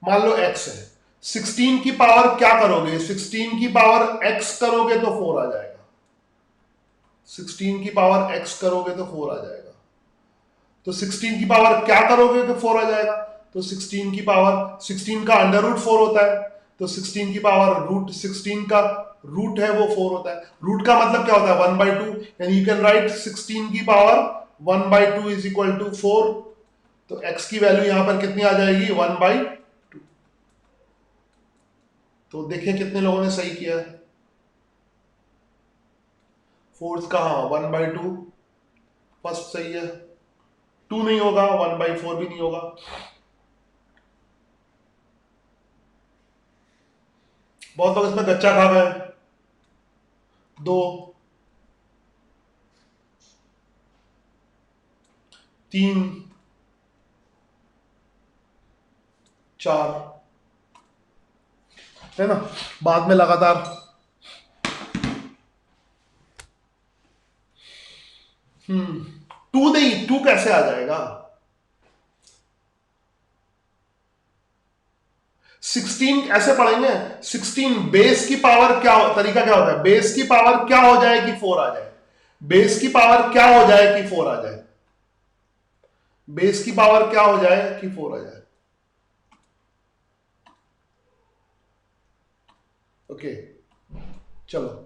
मान लो x है, 16 की पावर क्या करोगे? 16 की पावर x करोगे तो 4 आ जाएगा. 16 की पावर x करोगे तो 4 आ जाएगा. तो 16 की पावर क्या करोगे तो 4 आ जाएगा. तो 16 की पावर, 16 का अंडर रूट 4 होता है, तो 16 की पावर रूट 16 का रूट है वो 4 होता है. रूट का मतलब क्या होता है? 1/2. यानी यू कैन राइट 16 की पावर 1/2 इज इक्वल टू 4. तो x की वैल्यू यहां पर कितनी आ जाएगी? 1/2. तो देखें कितने लोगों ने सही किया है. फोर्थ का, हाँ, 1/2 फर्स्ट सही है. 2 नहीं होगा, 1/4 भी नहीं होगा. बहुत लोग इसमें कच्चा खा गए. 2, 3, 4 है ना. बाद में लगातार 2 नहीं, 2 कैसे आ जाएगा? 16 ऐसे पढ़ेंगे. 16 बेस की पावर क्या, तरीका क्या होता है? बेस की पावर क्या हो जाए कि 4 आ जाए? बेस की पावर क्या हो जाए कि 4 आ जाए? बेस की पावर क्या हो जाए कि 4 आ जाए? ओके, चलो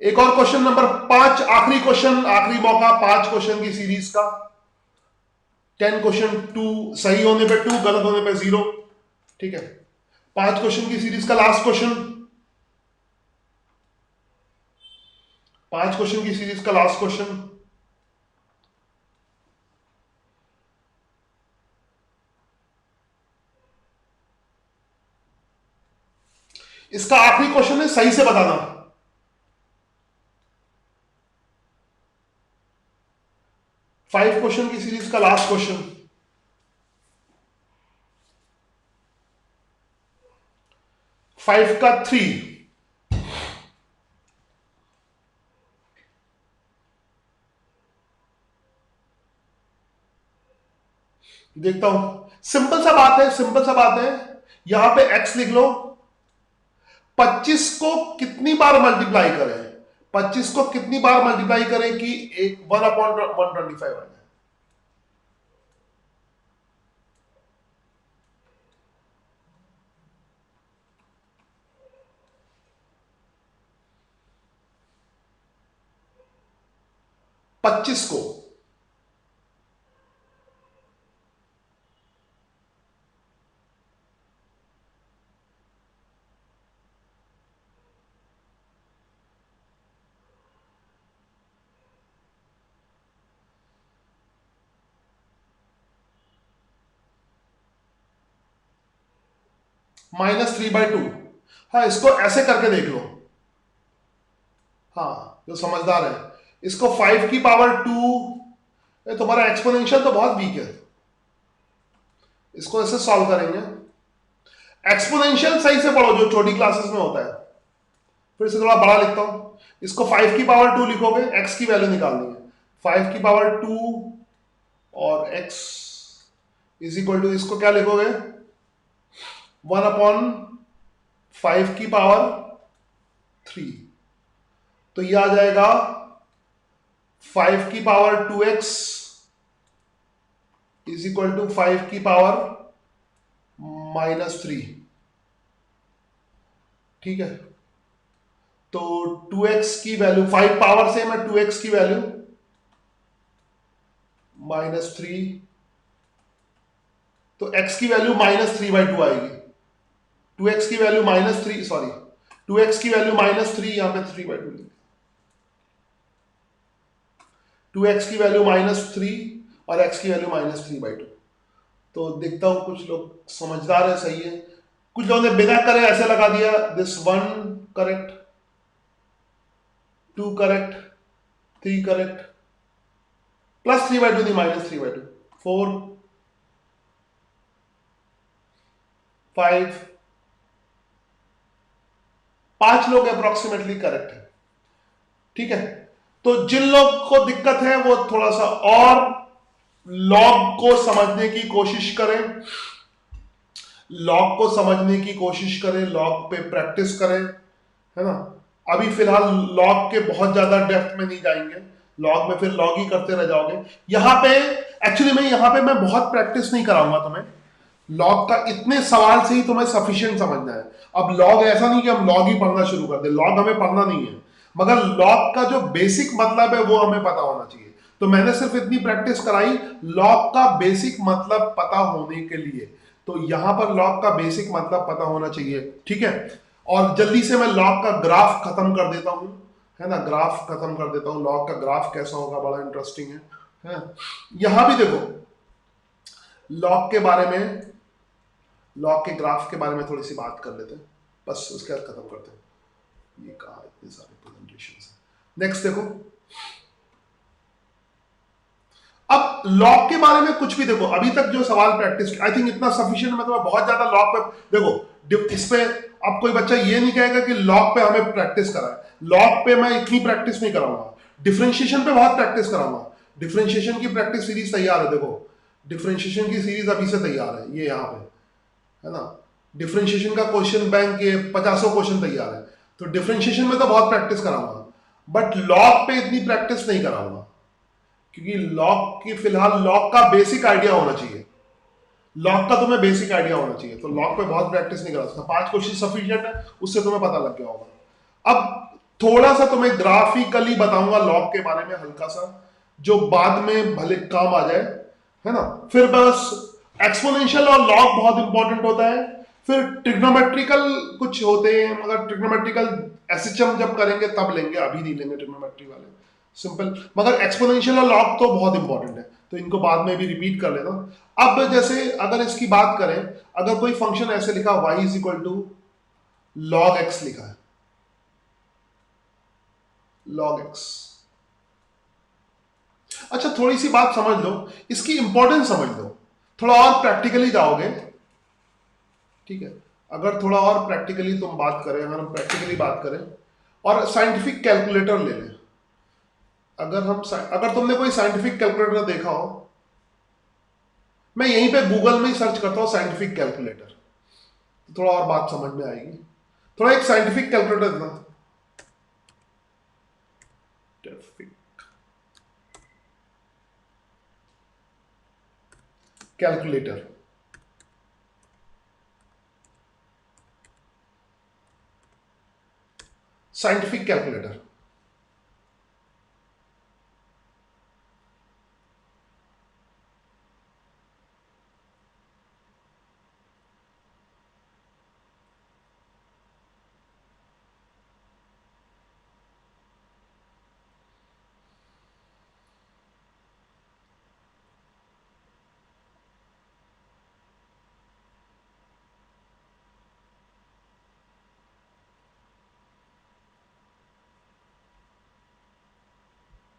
एक और क्वेश्चन नंबर 5, आखिरी क्वेश्चन, आखिरी मौका 5 क्वेश्चन की सीरीज का. 10 क्वेश्चन, 2 सही होने पे 2, गलत होने पे 0. ठीक है, 5 क्वेश्चन की सीरीज का लास्ट क्वेश्चन. 5 क्वेश्चन की सीरीज का लास्ट क्वेश्चन. इसका आखिरी क्वेश्चन है, सही से बताना. 5 क्वेश्चन की सीरीज का लास्ट क्वेश्चन. 5 का 3. देखता हूं. सिंपल सा बात है, सिंपल सा बात है. यहां पे x लिख लो. 25 को कितनी बार मल्टीप्लाई करें? 25 को कितनी बार मल्टीप्लाई करें कि 1/125 आ जाए? पच्चीस को -3/2. हाँ, इसको ऐसे करके देख लो. हाँ, जो समझदार है, इसको 5 की पावर 2. तुम्हारा एक्सपोनेंशियल तो बहुत वीक है. इसको ऐसे सॉल्व करेंगे. एक्सपोनेंशियल सही से पढ़ो, जो छोटी क्लासेस में होता है. फिर से थोड़ा बड़ा लिखता हूं. इसको 5 की पावर 2 लिखोगे, x की वैल्यू निकालनी है. 5 की पावर 2 और x इज इक्वल टू, इसको क्या लिखोगे? 1/5 की पावर 3. तो यह आ जाएगा 5 की power 2x is equal to 5 की पावर -3, ठीक है। तो 2x की वैल्यू 5 पावर से मैं 2x की वैल्यू -3, तो x की वैल्यू -3/2 आएगी। 2x की वैल्यू -3, सॉरी 2x की वैल्यू -3, यहां पे 3/2, 2x की वैल्यू -3 और x की वैल्यू -3/2। तो देखता हूं कुछ लोग समझदार है, सही है। कुछ लोगों ने बिना करे ऐसे लगा दिया, दिस 1 करेक्ट, 2 करेक्ट, 3 करेक्ट, +3/2 नहीं, -3/2, 4, 5, 5 लोग अप्रोक्सीमेटली करेक्ट है, ठीक है। तो जिन लोग को दिक्कत है वो थोड़ा सा और लॉग को समझने की कोशिश करें, लॉग को समझने की कोशिश करें, लॉग पे प्रैक्टिस करें, है ना। अभी फिलहाल लॉग के बहुत ज्यादा डेप्थ में नहीं जाएंगे, लॉग में फिर लॉग ही करते रह जाओगे। यहां पे एक्चुअली मैं बहुत प्रैक्टिस नहीं कराऊंगा तुम्हें, लॉग का इतने सवाल से ही तुम्हें सफिशिएंट समझना है। अब लॉग ऐसा नहीं कि हम लॉग ही पढ़ना शुरू कर दे, लॉग हमें पढ़ना नहीं है, मगर लॉग का जो बेसिक मतलब है वो हमें पता होना चाहिए। तो मैंने सिर्फ इतनी प्रैक्टिस कराई लॉग का बेसिक मतलब पता होने के लिए। तो यहां पर लॉग का बेसिक मतलब पता होना चाहिए, ठीक है। और जल्दी से मैं लॉग का ग्राफ खत्म कर देता हूं, है ना, ग्राफ खत्म कर देता हूं। लॉग का ग्राफ कैसा होगा, बड़ा इंटरेस्टिंग है। यहां भी देखो, लॉग के बारे में, लॉग के ग्राफ के बारे में थोड़ी सी बात कर लेते हैं, बस उसके बाद खत्म करते हैं। ये कहा इतने सारे प्रेजेंटेशन है। नेक्स्ट देखो, अब लॉग के बारे में कुछ भी देखो, अभी तक जो सवाल प्रैक्टिस, आई थिंक इतना सफिशिएंट। मैं तुम्हें बहुत ज्यादा लॉग पे देखो, इस पे अब कोई बच्चा ये नहीं कहेगा कि लॉग पे हमें प्रैक्टिस कराए। लॉग पे मैं इतनी प्रैक्टिस नहीं कराऊंगा, डिफरेंशिएशन पे बहुत प्रैक्टिस कराऊंगा। डिफरेंशिएशन की प्रैक्टिस सीरीज तैयार है, देखो डिफरेंशिएशन की सीरीज अभी से तैयार है, ये यहाँ पे है ना। डिफरेंशिएशन का क्वेश्चन बैंक के 50 क्वेश्चन तैयार है। तो डिफरेंशिएशन में तो बहुत प्रैक्टिस कराऊंगा, बट लॉग पे इतनी प्रैक्टिस नहीं कराऊंगा, क्योंकि लॉग की फिलहाल लॉग का बेसिक आइडिया होना चाहिए। लॉग का तुम्हें बेसिक आइडिया होना चाहिए, तो लॉग पे बहुत प्रैक्टिस नहीं करा सकता। 5 क्वेश्चन सफिशिएंट है, उससे तुम्हें पता लग गया होगा। अब थोड़ा सा तुम्हें ग्राफिकली बताऊंगा लॉग के बारे में हल्का सा, जो बाद में भले काम आ जाए, है ना। फिर बस एक्सपोनेंशियल और लॉग बहुत इंपॉर्टेंट होता है। फिर ट्रिग्नोमेट्रिकल कुछ होते हैं, मगर ट्रिग्नोमेट्रिकल एसएचएम जब करेंगे तब लेंगे, अभी नहीं लेंगे ट्रिग्नोमेट्री वाले, सिंपल। मगर एक्सपोनेंशियल और लॉग तो बहुत इंपॉर्टेंट है, तो इनको बाद में भी रिपीट कर लेना। अब जैसे अगर इसकी बात करें, अगर कोई फंक्शन ऐसे लिखा y is equal to log x लिखा है, लॉग एक्स। अच्छा, थोड़ी सी बात समझ लो, इसकी इंपॉर्टेंस समझ लो, थोड़ा और प्रैक्टिकली जाओगे, ठीक है। अगर थोड़ा और प्रैक्टिकली तुम बात करें, अगर हम प्रैक्टिकली बात करें और साइंटिफिक कैलकुलेटर ले लें, अगर तुमने कोई साइंटिफिक कैलकुलेटर देखा हो, मैं यहीं पे गूगल में ही सर्च करता हूं साइंटिफिक कैलकुलेटर, तो थोड़ा और बात समझ में आएगी। थोड़ा एक साइंटिफिक कैलकुलेटर देना, कैलकुलेटर, साइंटिफिक कैलकुलेटर।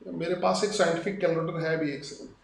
मेरे पास एक साइंटिफिक कैलकुलेटर है भी, एक सेकंड।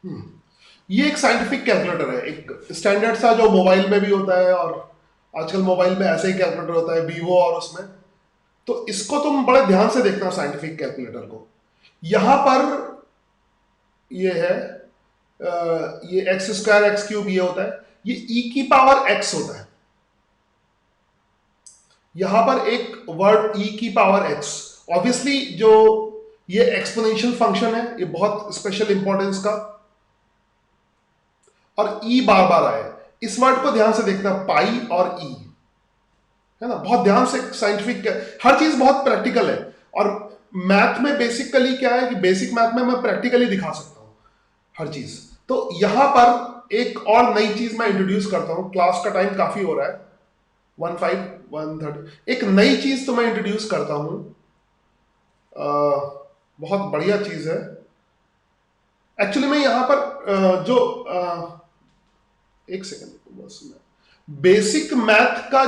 ये एक साइंटिफिक कैलकुलेटर है, एक स्टैंडर्ड सा जो मोबाइल में भी होता है, और आजकल मोबाइल में ऐसे ही कैलकुलेटर होता है वीवो और उसमें। तो इसको तुम बड़े ध्यान से देखना साइंटिफिक कैलकुलेटर को। यहां पर ये है ये एक्स स्क्वायर एक्स क्यूब ये होता है, ये ई की पावर एक्स होता है। यहां पर एक वर्ड ई की पावर एक्स, ऑब्वियसली जो ये एक्सपोनेंशियल फंक्शन है, ये बहुत स्पेशल इंपॉर्टेंस का, और ई बार बार आए, इस वर्ड को ध्यान से देखना, पाई और ई, है ना, बहुत ध्यान से। साइंटिफिक हर चीज बहुत प्रैक्टिकल है, और मैथ में बेसिकली क्या है कि बेसिक मैथ में मैं प्रैक्टिकली दिखा सकता हूं हर चीज। तो यहां पर एक और नई चीज मैं इंट्रोड्यूस करता हूं, क्लास का टाइम काफी हो रहा है, 1:30। एक नई चीज तो मैं इंट्रोड्यूस करता हूं, बहुत बढ़िया चीज है एक्चुअली। मैं यहां पर एक सेकंड बस, बेसिक मैथ का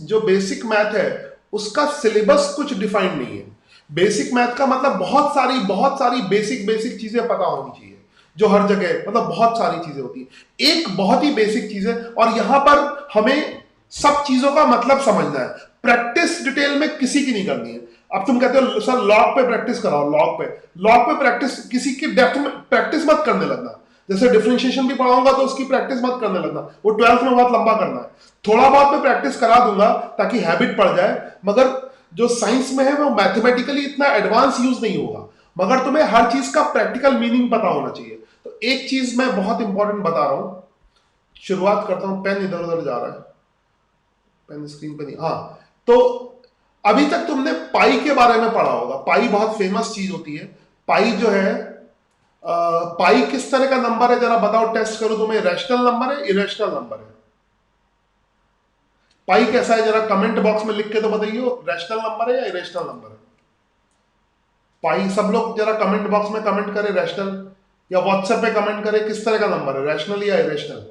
जो बेसिक मैथ है उसका सिलेबस कुछ डिफाइंड नहीं है। बेसिक मैथ का मतलब बहुत सारी बेसिक चीजें पता होनी चाहिए, जो हर जगह मतलब बहुत सारी चीजें होती है। एक बहुत ही बेसिक चीज है, और यहां पर हमें सब चीजों का मतलब समझना है। प्रैक्टिस डिटेल में किसी की नहीं करनी है। अब तुम कहते हो सर लॉग पे प्रैक्टिस कराओ, लॉग पे प्रैक्टिस, किसी की डेप्थ में प्रैक्टिस मत करने लगना। जैसे डिफरेंशिएशन भी पढ़ाऊंगा तो उसकी प्रैक्टिस मत करने लगना, वो 12th में बहुत लंबा करना है। थोड़ा बहुत मैं प्रैक्टिस करा दूंगा ताकि हैबिट पड़ जाए, मगर जो साइंस में है वो मैथमेटिकली इतना एडवांस यूज नहीं होगा, मगर तुम्हें हर चीज का प्रैक्टिकल मीनिंग पता होना चाहिए। तो एक चीज मैं बहुत इंपॉर्टेंट बता रहा हूं, शुरुआत करता हूं। पेन इधर उधर जा रहा है, पेन स्क्रीन पे नहीं, हाँ। तो अभी तक तुमने पाई के बारे में पढ़ा होगा, पाई बहुत फेमस चीज होती है। पाई जो है, पाई किस तरह का नंबर है जरा बताओ, टेस्ट करो तुम्हें, रैशनल नंबर है इरेशनल नंबर है? पाई कैसा है जरा कमेंट बॉक्स में लिख के तो बताइए, रैशनल नंबर है या इरेशनल नंबर है? पाई सब लोग जरा कमेंट बॉक्स में कमेंट करें, रैशनल, या व्हाट्सएप पे कमेंट करें किस तरह का नंबर है, रैशनल या इरेशनल।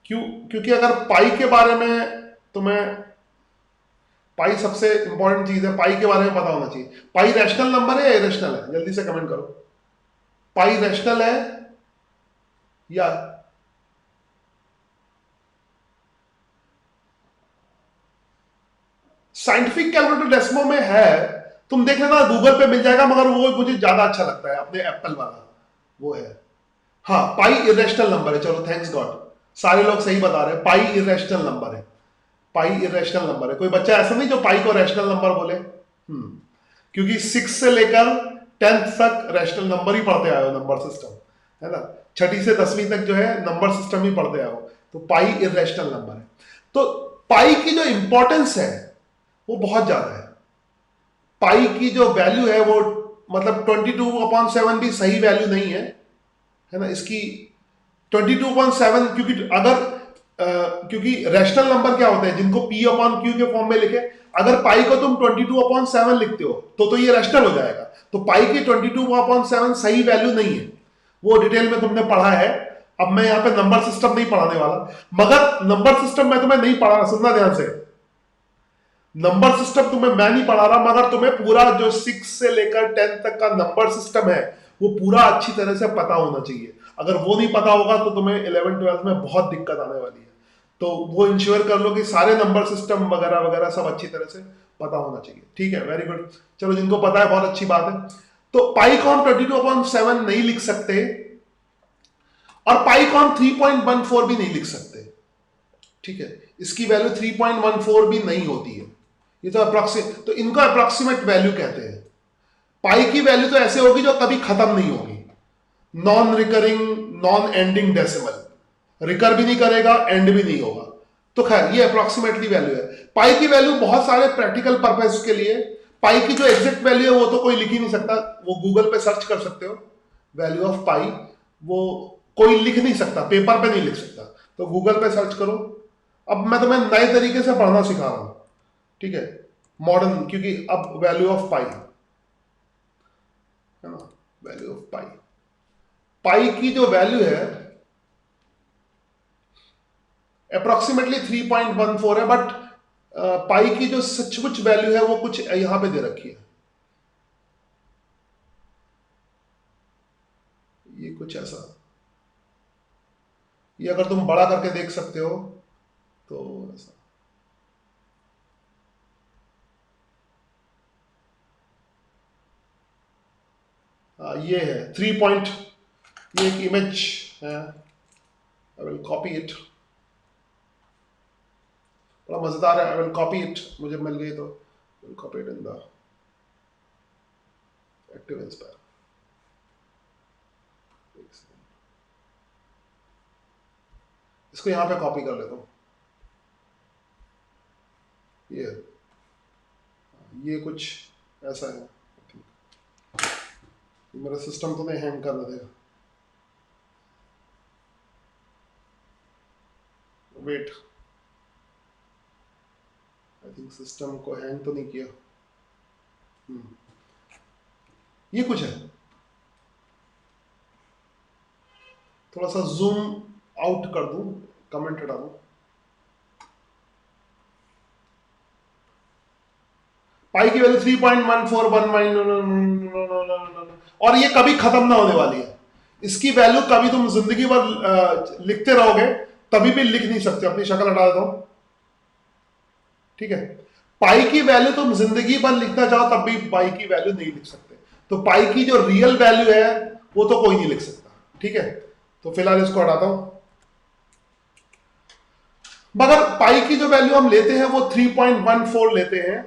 क्योंकि अगर पाई के बारे में तुम्हें, पाई सबसे इंपॉर्टेंट चीज है, पाई के बारे में पता होना चाहिए। पाई रैशनल नंबर है या इरेशनल है? जल्दी से कमेंट करो, पाई रैशनल है या साइंटिफिक कैलकुलेटर डेस्मो में है, तुम देख लेना, गूगल पे मिल जाएगा, मगर वो मुझे ज्यादा अच्छा लगता है, अपने एप्पल वाला वो है। हाँ, पाई इरेशनल नंबर है, चलो थैंक्स गॉड, सारे लोग सही बता रहे हैं, पाई इरेशनल नंबर है। पाई इरेशनल नंबर है। कोई बच्चा ऐसा नहीं जो पाई को रैशनल नंबर बोले। क्योंकि 6 से लेकर 10th तक रैशनल नंबर ही पढ़ते आए हो, नंबर सिस्टम, है ना, 6ठी से 10वीं तक जो है नंबर सिस्टम ही पढ़ते आए हो, तो पाई इरेशनल नंबर है। तो पाई की जो इंपॉर्टेंस है वो बहुत ज्यादा है। पाई की जो वैल्यू है वो, मतलब 22/7 भी सही वैल्यू नहीं है ना इसकी, 22/7, क्योंकि अगर क्योंकि रैशनल नंबर क्या होते हैं जिनको P/Q के फॉर्म में लिखे, अगर पाई को तुम 22/7 लिखते हो तो ये रैशनल हो जाएगा। तो पाई की 22/7 सही वैल्यू नहीं है, वो डिटेल में तुमने पढ़ा है। अब मैं यहाँ पे नंबर सिस्टम नहीं पढ़ाने वाला, मगर नंबर सिस्टम मैं तुम्हें नहीं पढ़ा रहा, सुनना ध्यान से। नंबर सिस्टम तुम्हें मैं नहीं पढ़ा रहा, मगर तुम्हें पूरा जो 6 से लेकर 10 तक का नंबर सिस्टम है वो पूरा अच्छी तरह से पता होना चाहिए। अगर वो नहीं पता होगा तो तुम्हें 11th-12th में बहुत दिक्कत आने वाली है। तो वो इंश्योर कर लो कि सारे नंबर सिस्टम वगैरह वगैरह सब अच्छी तरह से पता होना चाहिए। ठीक है, वेरी गुड। चलो, जिनको पता है बहुत अच्छी बात है। तो पाई को हम 22/7 नहीं लिख सकते, और पाई को हम 3.14 भी नहीं लिख सकते। ठीक है, इसकी वैल्यू 3.14 भी नहीं होती है, ये तो तो इनको अप्रोक्सीमेट वैल्यू कहते हैं। पाई की वैल्यू तो ऐसे होगी जो कभी खत्म नहीं होगी, non recurring, non ending decimal, recur भी नहीं करेगा, एंड भी नहीं होगा। तो खैर, ये अप्रोक्सीमेटली वैल्यू है। पाई की वैल्यू बहुत सारे प्रैक्टिकल पर्पस के लिए, पाई की जो एग्जैक्ट वैल्यू है वो तो कोई लिख ही नहीं सकता, वो गूगल पे सर्च कर सकते हो, वैल्यू ऑफ पाई, वो कोई लिख नहीं सकता, पेपर पे नहीं लिख सकता, तो गूगल पे सर्च करो। अब मैं तुम्हें नए तरीके से पढ़ना सिखा रहा हूं, ठीक है, मॉडर्न, क्योंकि अब वैल्यू ऑफ पाई है ना, वैल्यू ऑफ पाई, पाई की जो वैल्यू है अप्रोक्सीमेटली 3.14 है, बट पाई की जो सचमुच वैल्यू है वो कुछ यहां पे दे रखी है। ये कुछ ऐसा, ये अगर तुम बड़ा करके देख सकते हो तो ऐसा। ये है 3 पॉइंट, ये एक इमेज है, आई विल कॉपी इट, बड़ा मजेदार है, आई विल कॉपी इट, मुझे मिल गई तो will copy it in the active inspire. इसको यहां पे कॉपी कर लेता हूं। ये कुछ ऐसा है, मेरा सिस्टम तो नहीं हैंग करने देगा, वेट, आई थिंक सिस्टम को हैंग तो नहीं किया। ये कुछ है, थोड़ा सा जूम आउट कर दूं, कमेंट हटा दूं। पाई की वैल्यू 3.1419, और ये कभी खत्म ना होने वाली है। इसकी वैल्यू कभी तुम जिंदगी भर लिखते रहोगे, तभी भी लिख नहीं सकते। अपनी शक्ल हटा देता हूं, ठीक है। पाई की वैल्यू तुम जिंदगी भर लिखना चाहो तब भी पाई की वैल्यू नहीं लिख सकते। तो पाई की जो रियल वैल्यू है वो तो कोई नहीं लिख सकता, ठीक है। तो फिलहाल इसको हटाता हूं। मगर पाई की जो वैल्यू हम लेते हैं वो 3.14 लेते हैं,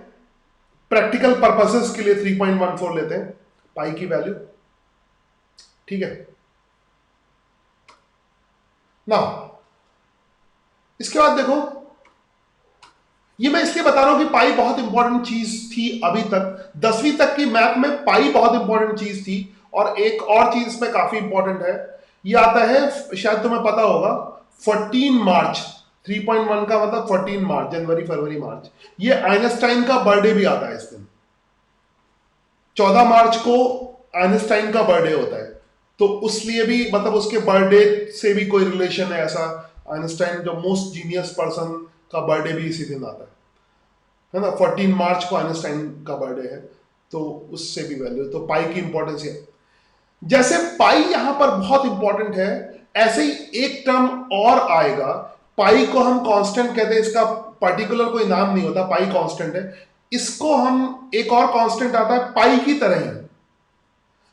प्रैक्टिकल पर्पसेस के लिए 3.14 लेते हैं पाई की वैल्यू, ठीक है ना। इसके बाद देखो, ये मैं इसलिए बता रहा हूं कि पाई बहुत इंपॉर्टेंट चीज थी अभी तक, 10वीं तक की मैथ में पाई बहुत इंपॉर्टेंट चीज थी। और एक और चीज इसमें काफी इंपॉर्टेंट है, ये आता है, शायद तुम्हें पता होगा, 14 मार्च, 3.1 का मतलब 14 मार्च, जनवरी फरवरी मार्च, ये आइंस्टाइन का बर्थडे भी आता है इस दिन। 14 मार्च को आइंस्टाइन का बर्थडे होता है, तो उसलिए भी, मतलब उसके बर्थडे से भी कोई रिलेशन है ऐसा। आइंस्टाइन जो मोस्ट जीनियस पर्सन का बर्थडे भी इसी दिन आता है ना। 14 मार्च को आइंस्टाइन का बर्थडे है, तो उससे भी वैल्यू, तो पाई की इंपॉर्टेंस है। जैसे पाई यहां पर बहुत इंपॉर्टेंट है, ऐसे ही एक टर्म और आएगा, पाई को हम कांस्टेंट कहते हैं, इसका पर्टिकुलर कोई नाम नहीं होता, पाई कांस्टेंट है। इसको हम, एक और कांस्टेंट आता है पाई की तरह ही,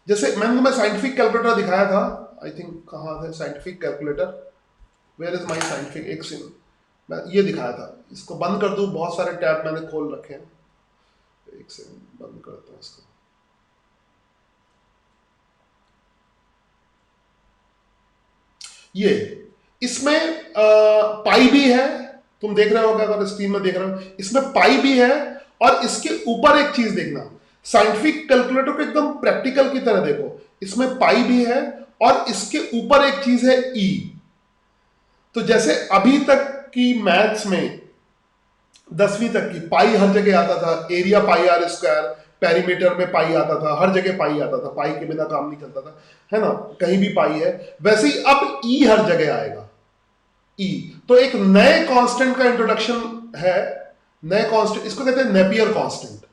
जैसे मैंने तुम्हें साइंटिफिक कैलकुलेटर दिखाया था, आई थिंक, कहां है scientific calculator, where is my scientific, एक सेकंड, मैं ये दिखाया था। इसको बंद कर दूं, बहुत सारे टैब मैंने खोल रखे हैं, एक सेकंड बंद करता हूं इसको। ये इसमें पाई भी है, तुम देख रहे हो, अगर स्क्रीन में देख रहे हो, इसमें पाई भी है। और इसके ऊपर एक चीज देखना, साइंटिफिक कैलकुलेटर को एकदम प्रैक्टिकल की तरह देखो, इसमें पाई भी है और इसके ऊपर एक चीज है ई। तो जैसे अभी तक की मैथ्स में 10वीं तक की पाई हर जगह आता था, area pi r square, perimeter में पाई आता था, हर जगह पाई आता था, पाई के बिना काम नहीं चलता था, है ना, कहीं भी पाई है। वैसे ही अब ई हर जगह आएगा, ई। तो एक नए कांस्टेंट का इंट्रोडक्शन है, नए कांस्टेंट, इसको कहते हैं नेपियर कांस्टेंट।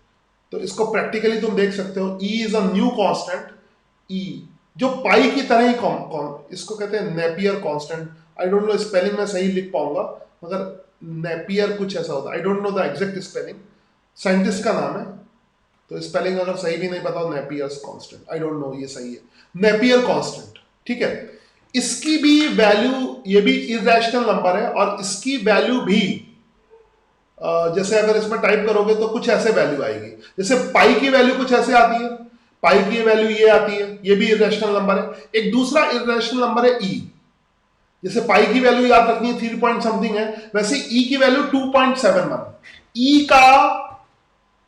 तो इसको प्रैक्टिकली तुम देख सकते हो, E is a new constant, E, जो पाई की तरह ही, इसको कहते हैं Napier constant. I don't know spelling में सही लिख पाऊंगा, मगर नेपियर कुछ ऐसा होता है, आई don't know the exact spelling, scientist का नाम है, तो स्पेलिंग अगर सही भी नहीं पता हो, Napier's constant, I don't no ये सही है, नेपियर कांस्टेंट, ठीक है। इसकी भी वैल्यू, ये भी इरेशनल नंबर है, और इसकी वैल्यू भी जैसे अगर इसमें टाइप करोगे तो कुछ ऐसे वैल्यू आएगी, जैसे पाई की वैल्यू कुछ ऐसे आती है, पाई की वैल्यू ये आती है, ये भी इरेशनल नंबर है। एक दूसरा इरेशनल नंबर है ई, जैसे पाई की वैल्यू याद रखनी है 3 पॉइंट समथिंग है, वैसे ई की वैल्यू 2.71।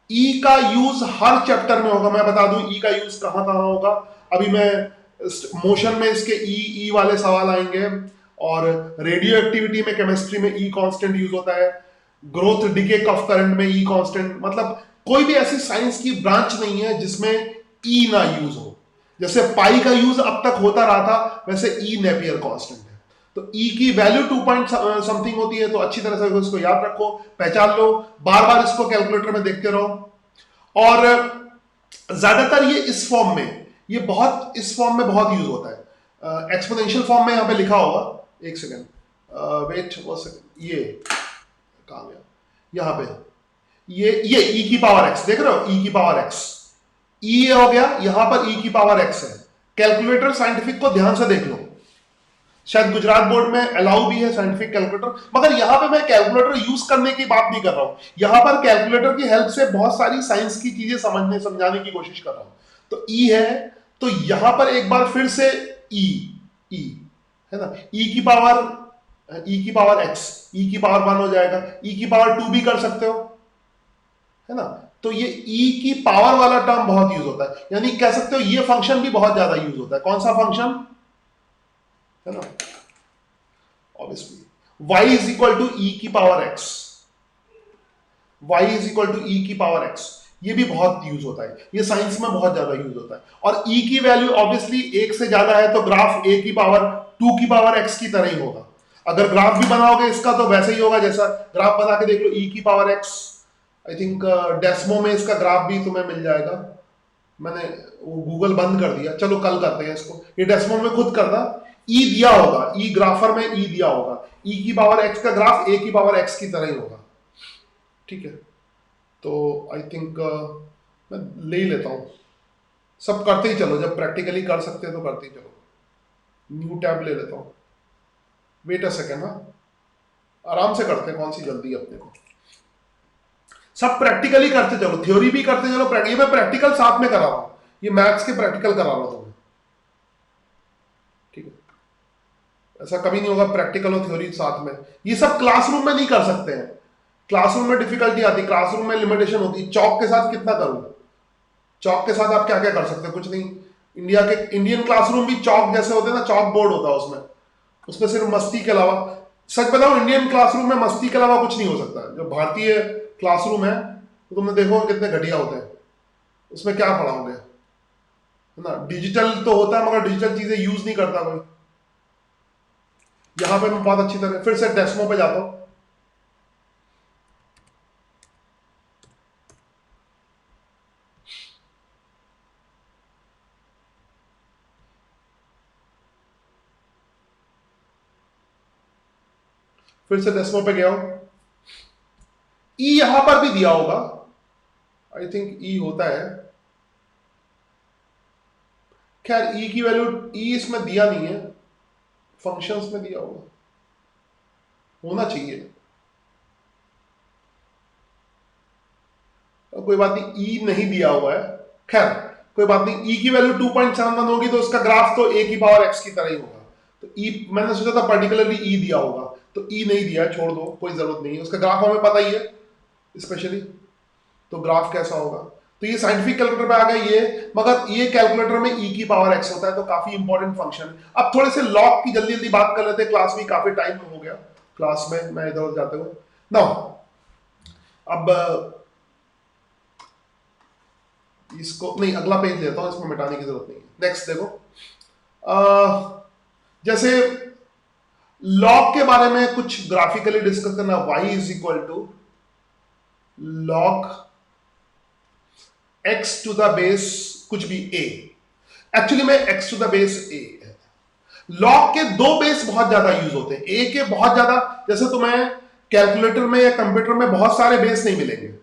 ई का यूज हर चैप्टर में होगा, मैं बता दूं ई का यूज कहां कहां होगा। अभी मैं मोशन में इसके ई वाले सवाल आएंगे, और रेडियो एक्टिविटी में, केमिस्ट्री में ई कांस्टेंट यूज होता है, ग्रोथ डिके ऑफ करंट में ई कांस्टेंट, मतलब कोई भी ऐसी साइंस की ब्रांच नहीं है जिसमें ई ना यूज हो। जैसे पाई का यूज अब तक होता रहा था, वैसे ई नेपियर कांस्टेंट है। तो ई की वैल्यू 2 पॉइंट समथिंग होती है, तो अच्छी तरह से इसको याद रखो, पहचान लो, बार बार इसको कैलकुलेटर में देखते रहो। और ज्यादातर ये इस फॉर्म में, ये बहुत इस फॉर्म में बहुत यूज होता है। एक्सपोनेंशियल फॉर्म में यहाँ पे लिखा होगा, एक सेकेंड, वेट वो सेकेंड, ये कहाँ गया, यहाँ पे ये e की पावर x देख रहे हो, e की पावर x, e हो गया, यहां पर e की पावर x है। कैलकुलेटर साइंटिफिक को ध्यान से देख लो, शायद गुजरात बोर्ड में अलाउ भी है साइंटिफिक कैलकुलेटर, मगर यहां पे मैं कैलकुलेटर यूज करने की बात नहीं कर रहा हूं, यहां पर कैलकुलेटर की हेल्प से बहुत सारी साइंस की चीजें समझाने की कोशिश कर रहा हूं। तो e है, तो यहां पर एक बार फिर से e है ना, e की पावर x, e की पावर 1 हो जाएगा, e की पावर 2 भी कर सकते हो, है ना। तो ये e की पावर वाला टर्म बहुत यूज होता है, यानी कह सकते हो ये फंक्शन भी बहुत ज्यादा यूज होता है। कौन सा फंक्शन, है ना, obviously y is equal to e की power x, y is equal to e की पावर x, ये भी बहुत यूज होता है, ये साइंस में बहुत ज्यादा यूज होता है। और e की वैल्यू ऑब्वियसली 1 से ज्यादा है तो ग्राफ a की पावर 2 की पावर x की तरह ही होगा। अगर ग्राफ भी बनाओगे इसका तो वैसे ही होगा, जैसा ग्राफ बना के देख लो, e की power x, I think Desmo में इसका ग्राफ भी तुम्हें मिल जाएगा, मैंने वो गूगल बंद कर दिया, चलो कल करते हैं इसको, ये डेस्मो में खुद करना, ई दिया होगा, ई ग्राफर में ई दिया होगा, ई की पावर एक्स का ग्राफ ए की पावर एक्स की तरह ही होगा, ठीक है। तो आई थिंक मैं ले ही लेता हूँ, सब करते ही चलो, जब प्रैक्टिकली कर सकते हैं तो करते ही चलो। न्यू टैब ले लेता हूँ, वेट अ सेकेंड, हाँ आराम से करते हैं, कौन सी जल्दी है अपने को, सब प्रैक्टिकली करते चलो, थ्योरी भी करते चलो, ये मैं प्रैक्टिकल साथ में करा रहा हूं, ये मैथ्स के प्रैक्टिकल करा रहा हूं तुम्हें, ठीक है। ऐसा कभी नहीं होगा प्रैक्टिकल और थ्योरी साथ में, ये सब क्लासरूम में नहीं कर सकते हैं, क्लासरूम में डिफिकल्टी आती, क्लासरूम में लिमिटेशन होती है। चौक के साथ कितना करूं, चौक के साथ आप क्या क्या कर सकते हो, कुछ नहीं। इंडियन क्लासरूम भी चौक जैसे होते हैं ना, चौक बोर्ड होता है उसमें, उसमें सिर्फ मस्ती के अलावा, सच बताओ इंडियन क्लासरूम में मस्ती के अलावा कुछ नहीं हो सकता। जो भारतीय क्लासरूम है तो तुमने देखो कितने घटिया होते हैं, उसमें क्या पढ़ाओगे, है ना। डिजिटल तो होता है मगर डिजिटल चीजें यूज नहीं करता कोई। यहां पे मैं बहुत अच्छी तरह फिर से डेस्मो पे जाता हूं, फिर से डेस्मो पे गया हूं, ई यहां पर भी दिया होगा, आई थिंक ई होता है, खैर ई की वैल्यू, ई इसमें दिया नहीं है, फंक्शंस में दिया होगा, होना चाहिए, और कोई बात नहीं, ई नहीं दिया हुआ है, खैर कोई बात नहीं। ई की वैल्यू 2.71 होगी तो उसका ग्राफ तो ए की पावर एक्स की तरह ही होगा, तो ई मैंने सोचा था पर्टिकुलरली ई दिया होगा, तो ई नहीं दिया है, छोड़ दो, कोई जरूरत नहीं है, उसका ग्राफ हमें पता ही है स्पेशली, तो ग्राफ कैसा होगा। तो ये साइंटिफिक कैलकुलेटर पे आ गया ये, मगर ये कैलकुलेटर में ई की पावर एक्स होता है, तो काफी इंपॉर्टेंट फंक्शन है। अब थोड़े से लॉग की जल्दी जल्दी बात कर लेते हैं, क्लास भी काफी टाइम हो गया, क्लास में मैं इधर उधर जाते हुए ना। अब इसको नहीं, अगला पेज लेता हूं, इसमें मिटाने की जरूरत नहीं है। नेक्स्ट देखो, जैसे लॉग के बारे में कुछ ग्राफिकली डिस्कस करना, y is equal to log x to the base कुछ भी a, एक्चुअली में x to the base a है। लॉग के दो बेस बहुत ज्यादा यूज होते हैं, a के बहुत ज्यादा, जैसे तुम्हें कैलकुलेटर में या कंप्यूटर में बहुत सारे बेस नहीं मिलेंगे,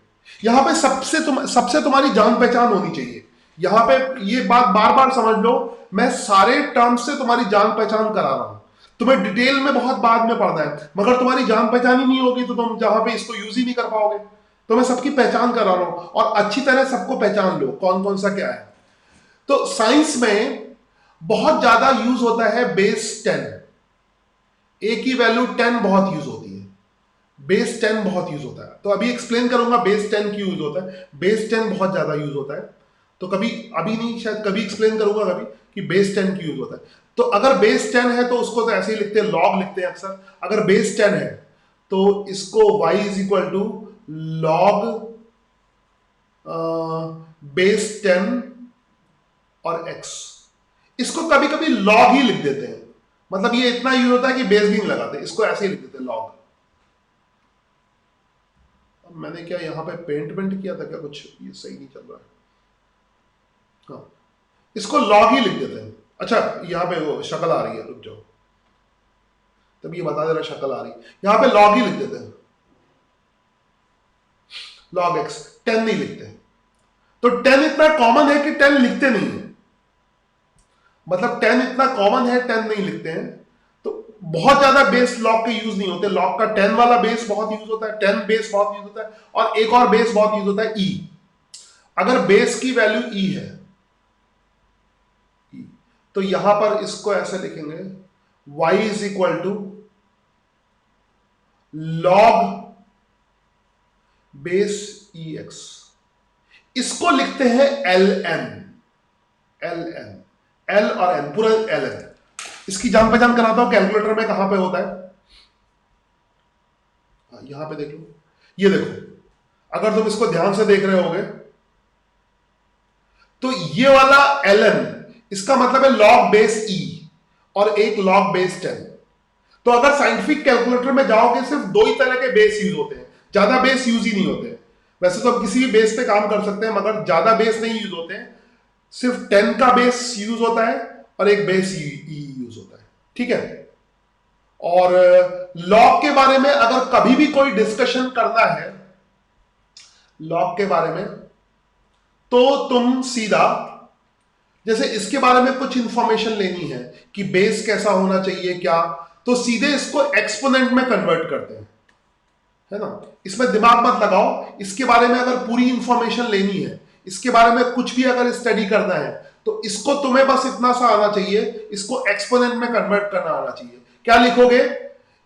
यहां पे सबसे तुम्हारी जान पहचान होनी चाहिए। यहां पे ये बात बार बार समझ लो, मैं सारे टर्म्स से तुम्हारी जान पहचान करा रहा हूं, तुम्हें डिटेल में बहुत बाद में पढ़ना है, मगर तुम्हारी जान पहचान ही नहीं होगी तो तुम जहां पे इसको यूज ही नहीं कर पाओगे। तो मैं सबकी पहचान करा रहा हूं और अच्छी तरह सबको पहचान लो कौन कौन सा क्या है। तो साइंस में बहुत ज्यादा यूज होता है बेस 10, ए की वैल्यू 10 बहुत यूज होती है, बेस 10 बहुत यूज होता है। तो अभी एक्सप्लेन करूंगा बेस 10 क्यों यूज होता है, बेस 10 बहुत ज्यादा यूज होता है, तो कभी अभी नहीं, शायद कभी एक्सप्लेन करूंगा कभी कि बेस 10 क्यों यूज होता है। तो अगर बेस 10 है तो उसको तो ऐसे ही लिखते हैं, लॉग लिखते हैं अक्सर। अगर बेस 10 है तो इसको y is equal to log base 10 और x, इसको कभी कभी लॉग ही लिख देते हैं, मतलब ये इतना यूज होता है कि बेस भी नहीं लगाते, इसको ऐसे ही लिख देते हैं लॉग। मैंने क्या यहाँ पे पेंट किया था क्या, कुछ ये सही नहीं चल रहा है, हाँ इसको लॉग ही लिख देते हैं। अच्छा यहाँ पे वो शक्ल आ रही है, रुक जाओ, तब ये बता दे रहा शक्ल आ रही है। यहाँ पे लॉग ही लिख देते हैं, लॉग एक्स, 10 नहीं लिखते। तो 10 इतना कॉमन है कि 10 लिखते नहीं है, मतलब 10 इतना कॉमन है 10 नहीं लिखते हैं। तो बहुत ज्यादा बेस लॉग के यूज नहीं होते। लॉग का 10 वाला बेस बहुत यूज होता है, 10 बेस बहुत यूज होता है, और एक और बेस बहुत यूज होता है ई। अगर बेस की वैल्यू ई है, E, तो यहां पर इसको ऐसे लिखेंगे, y is equal to log base e x. इसको लिखते हैं L N, L N, L और एन, पूरा एल एन। इसकी जान पहचान कराता हूं कैलकुलेटर में कहां पे होता है। यहां पे देख लो, ये देखो, अगर तुम इसको ध्यान से देख रहे होगे तो ये वाला एल एन, इसका मतलब है लॉग बेस ई और एक लॉग बेस 10। तो अगर साइंटिफिक कैलकुलेटर में जाओगे सिर्फ दो ही तरह के बेस यूज होते हैं, ज्यादा बेस यूज ही नहीं होते। वैसे तो हम किसी भी बेस पे काम कर सकते हैं, मगर ज्यादा बेस नहीं यूज होते हैं। सिर्फ 10 का बेस यूज होता है और एक बेस ई यूज होता है, ठीक है। और लॉग के बारे में अगर कभी भी कोई डिस्कशन करना है लॉग के बारे में, तो तुम सीधा, जैसे इसके बारे में कुछ इंफॉर्मेशन लेनी है कि बेस कैसा होना चाहिए क्या, तो सीधे इसको एक्सपोनेंट में कन्वर्ट करते हैं, है ना। इसमें दिमाग मत लगाओ। इसके बारे में अगर पूरी इंफॉर्मेशन लेनी है, इसके बारे में कुछ भी अगर स्टडी करना है, तो इसको तुम्हें बस इतना सा आना चाहिए, इसको एक्सपोनेंट में कन्वर्ट करना आना चाहिए। क्या लिखोगे,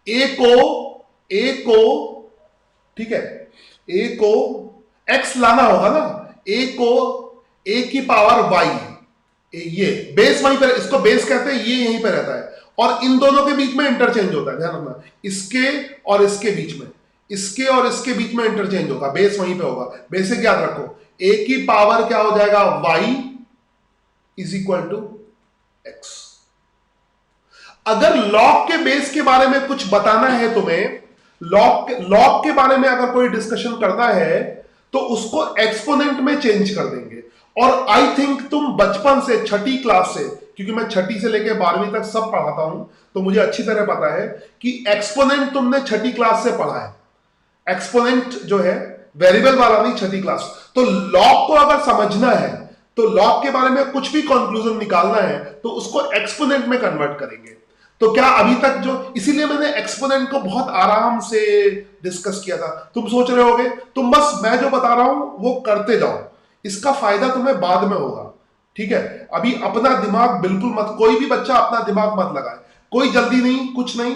ए को ठीक है, ए को एक्स लाना होगा ना, ए को ए की पावर वाई, ये बेस वहीं पर, इसको बेस कहते हैं, ये यहीं पर रहता है, और इन दोनों के बीच में इंटरचेंज होता है, ध्यान रखना, इसके और इसके बीच में, इसके और इसके बीच में इंटरचेंज होगा, बेस वहीं पे होगा। बेसिक याद रखो, ए की पावर क्या हो जाएगा, y is equal to x. अगर लॉग के बेस के बारे में कुछ बताना है तुम्हें, लॉग के बारे में अगर कोई डिस्कशन करना है, तो उसको एक्सपोनेंट में चेंज कर देंगे। और आई थिंक तुम बचपन से, छठी क्लास से, क्योंकि मैं छठी से लेकर 12वीं तक सब पढ़ाता हूं, तो मुझे अच्छी तरह पता है कि एक्सपोनेंट तुमने छठी क्लास से पढ़ा है। एक्सपोनेंट जो है वेरिएबल वाला नहीं, छठी क्लास। तो लॉग को अगर समझना है, तो लॉग के बारे में कुछ भी कंक्लूजन निकालना है, तो उसको एक्सपोनेंट में कन्वर्ट करेंगे। तो क्या अभी तक जो, इसीलिए मैंने एक्सपोनेंट को बहुत आराम से डिस्कस किया था। तुम सोच रहे होगे, तुम बस मैं जो बता रहा हूं वो करते जाओ, इसका फायदा तुम्हें बाद में होगा, ठीक है। अभी अपना दिमाग बिल्कुल मत, कोई भी बच्चा अपना दिमाग मत लगाए, कोई जल्दी नहीं, कुछ नहीं।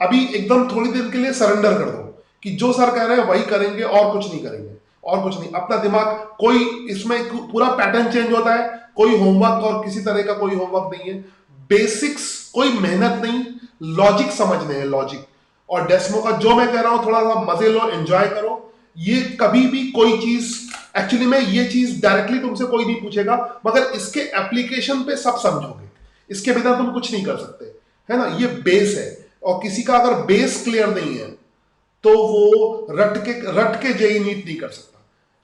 अभी एकदम थोड़ी देर के लिए सरेंडर कर दो कि जो सर कह रहे हैं वही करेंगे, और कुछ नहीं करेंगे, और कुछ नहीं। अपना दिमाग, कोई इसमें पूरा पैटर्न चेंज होता है, कोई होमवर्क और किसी तरह का कोई होमवर्क नहीं है, बेसिक्स, कोई मेहनत नहीं, लॉजिक समझने हैं, लॉजिक। और डेस्मो का जो मैं कह रहा हूं, थोड़ा सा मजे लो, एंजॉय करो। ये कभी भी कोई चीज, एक्चुअली में ये चीज डायरेक्टली तुमसे कोई नहीं पूछेगा, मगर इसके एप्लीकेशन पे सब समझोगे, इसके बिना तुम कुछ नहीं कर सकते, है ना। ये बेस है, और किसी का अगर बेस क्लियर नहीं है, तो वो रट के जेई नीट नहीं कर सकता,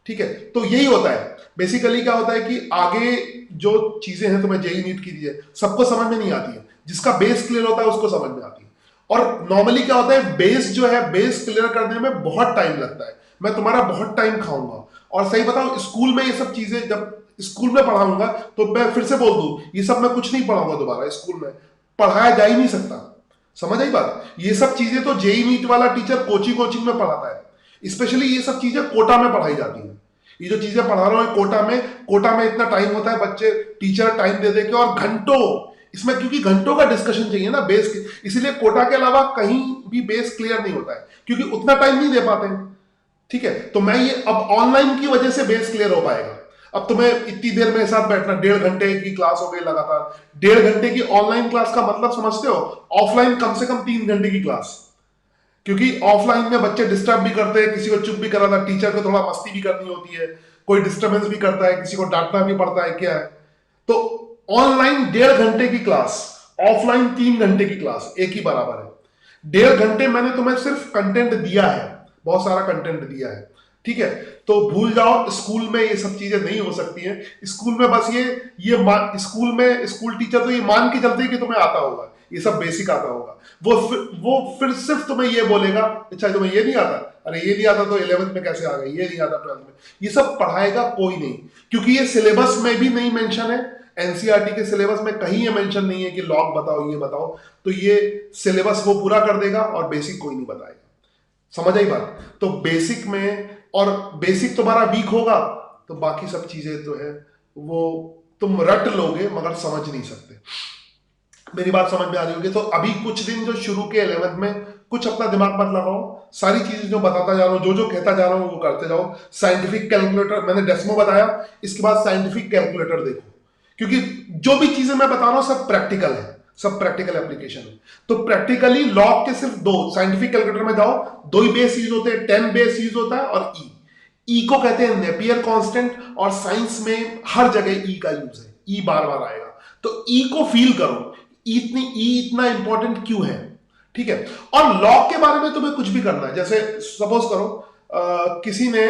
ठीक है। तो यही होता है बेसिकली। क्या होता है कि आगे जो चीजें हैं तुम्हें जेई नीट की दी है, सबको समझ में नहीं आती है, जिसका बेस क्लियर होता है उसको समझ में आती है। और नॉर्मली क्या होता है, बेस जो है, बेस क्लियर करने में बहुत टाइम लगता है। मैं तुम्हारा बहुत टाइम खाऊंगा। और सही बताऊं, स्कूल में ये सब चीजें जब स्कूल में पढ़ाऊंगा, तो मैं फिर से बोल दूं, ये सब मैं कुछ नहीं पढ़ाऊंगा दोबारा, स्कूल में पढ़ाया जा ही नहीं सकता। समझ आई बात। ये सब चीजें तो जेई नीट वाला टीचर कोचिंग में पढ़ाता है। स्पेशली ये सब चीजें कोटा में पढ़ाई जाती हैं। ये जो चीजें पढ़ा रहा हूं कोटा में इतना टाइम होता है, बच्चे टीचर टाइम दे दे के, और घंटों इसमें, क्योंकि घंटों का डिस्कशन चाहिए ना बेस, इसीलिए कोटा के अलावा कहीं भी बेस क्लियर नहीं होता है, क्योंकि उतना टाइम नहीं दे पाते हैं, ठीक है। तो मैं ये, अब ऑनलाइन की वजह से बेस क्लियर हो पाएगा। अब तुम्हें इतनी देर मेरे साथ बैठना, 1.5 घंटे की क्लास हो गई लगातार, 1.5 घंटे की ऑनलाइन क्लास का मतलब समझते हो, ऑफलाइन कम से कम 3 घंटे की क्लास। क्योंकि ऑफलाइन में बच्चे डिस्टर्ब भी करते हैं, किसी को चुप भी कराना, टीचर को थोड़ा मस्ती भी करनी होती है, कोई डिस्टर्बेंस भी करता है, किसी को डांटना भी पड़ता है, क्या है। तो ऑनलाइन 1.5 घंटे की क्लास, ऑफलाइन 3 घंटे की क्लास, एक ही बराबर है। 1.5 घंटे मैंने तुम्हें सिर्फ कंटेंट दिया है, बहुत सारा कंटेंट दिया है, ठीक है, तो भूल जाओ, स्कूल में ये सब चीजें नहीं हो सकती हैं। स्कूल में बस स्कूल में स्कूल टीचर तो ये मान के चलते हैं कि तुम्हें आता होगा, ये सब बेसिक आता होगा। वो फिर सिर्फ तुम्हें ये बोलेगा, अच्छा तुम्हें ये नहीं आता, अरे ये नहीं आता तो 11th में कैसे आ गई, ये नहीं आता 12th में। ये सब पढ़ाएगा कोई नहीं, क्योंकि ये सिलेबस में भी नहीं मेंशन है। एनसीईआरटी के सिलेबस में कहीं ये मेंशन नहीं है कि लॉग बताओ, ये बताओ। तो ये सिलेबस वो पूरा कर देगा और बेसिक कोई नहीं बताएगा। समझ आई बात? तो बेसिक में, और बेसिक तुम्हारा वीक होगा तो बाकी सब चीजें तो है वो तुम रट लोगे मगर समझ नहीं सकते। मेरी बात समझ में आ रही होगी? तो अभी कुछ दिन जो शुरू के 11th में, कुछ अपना दिमाग मत लगाओ, सारी चीजें जो बताता जा रहा हूं, जो कहता जा रहा हूं वो करते जाओ। साइंटिफिक कैलकुलेटर मैंने डेस्मो बताया, इसके बाद साइंटिफिक कैलकुलेटर देखो, क्योंकि जो भी चीजें मैं बता रहा हूं सब प्रैक्टिकल है, सब प्रैक्टिकल एप्लीकेशन है। तो प्रैक्टिकली लॉग के सिर्फ दो, साइंटिफिक कैलकुलेटर में जाओ, दो ही बेस यूज होते हैं, 10 बेस यूज होता है और ई को कहते हैं नेपियर कांस्टेंट, और साइंस में हर जगह ई का यूज है, ई बार बार आएगा। तो ई को फील करो, इतना इंपॉर्टेंट क्यों है, ठीक है। और लॉग के बारे में तुम्हें कुछ भी करना है, जैसे सपोज करो किसी ने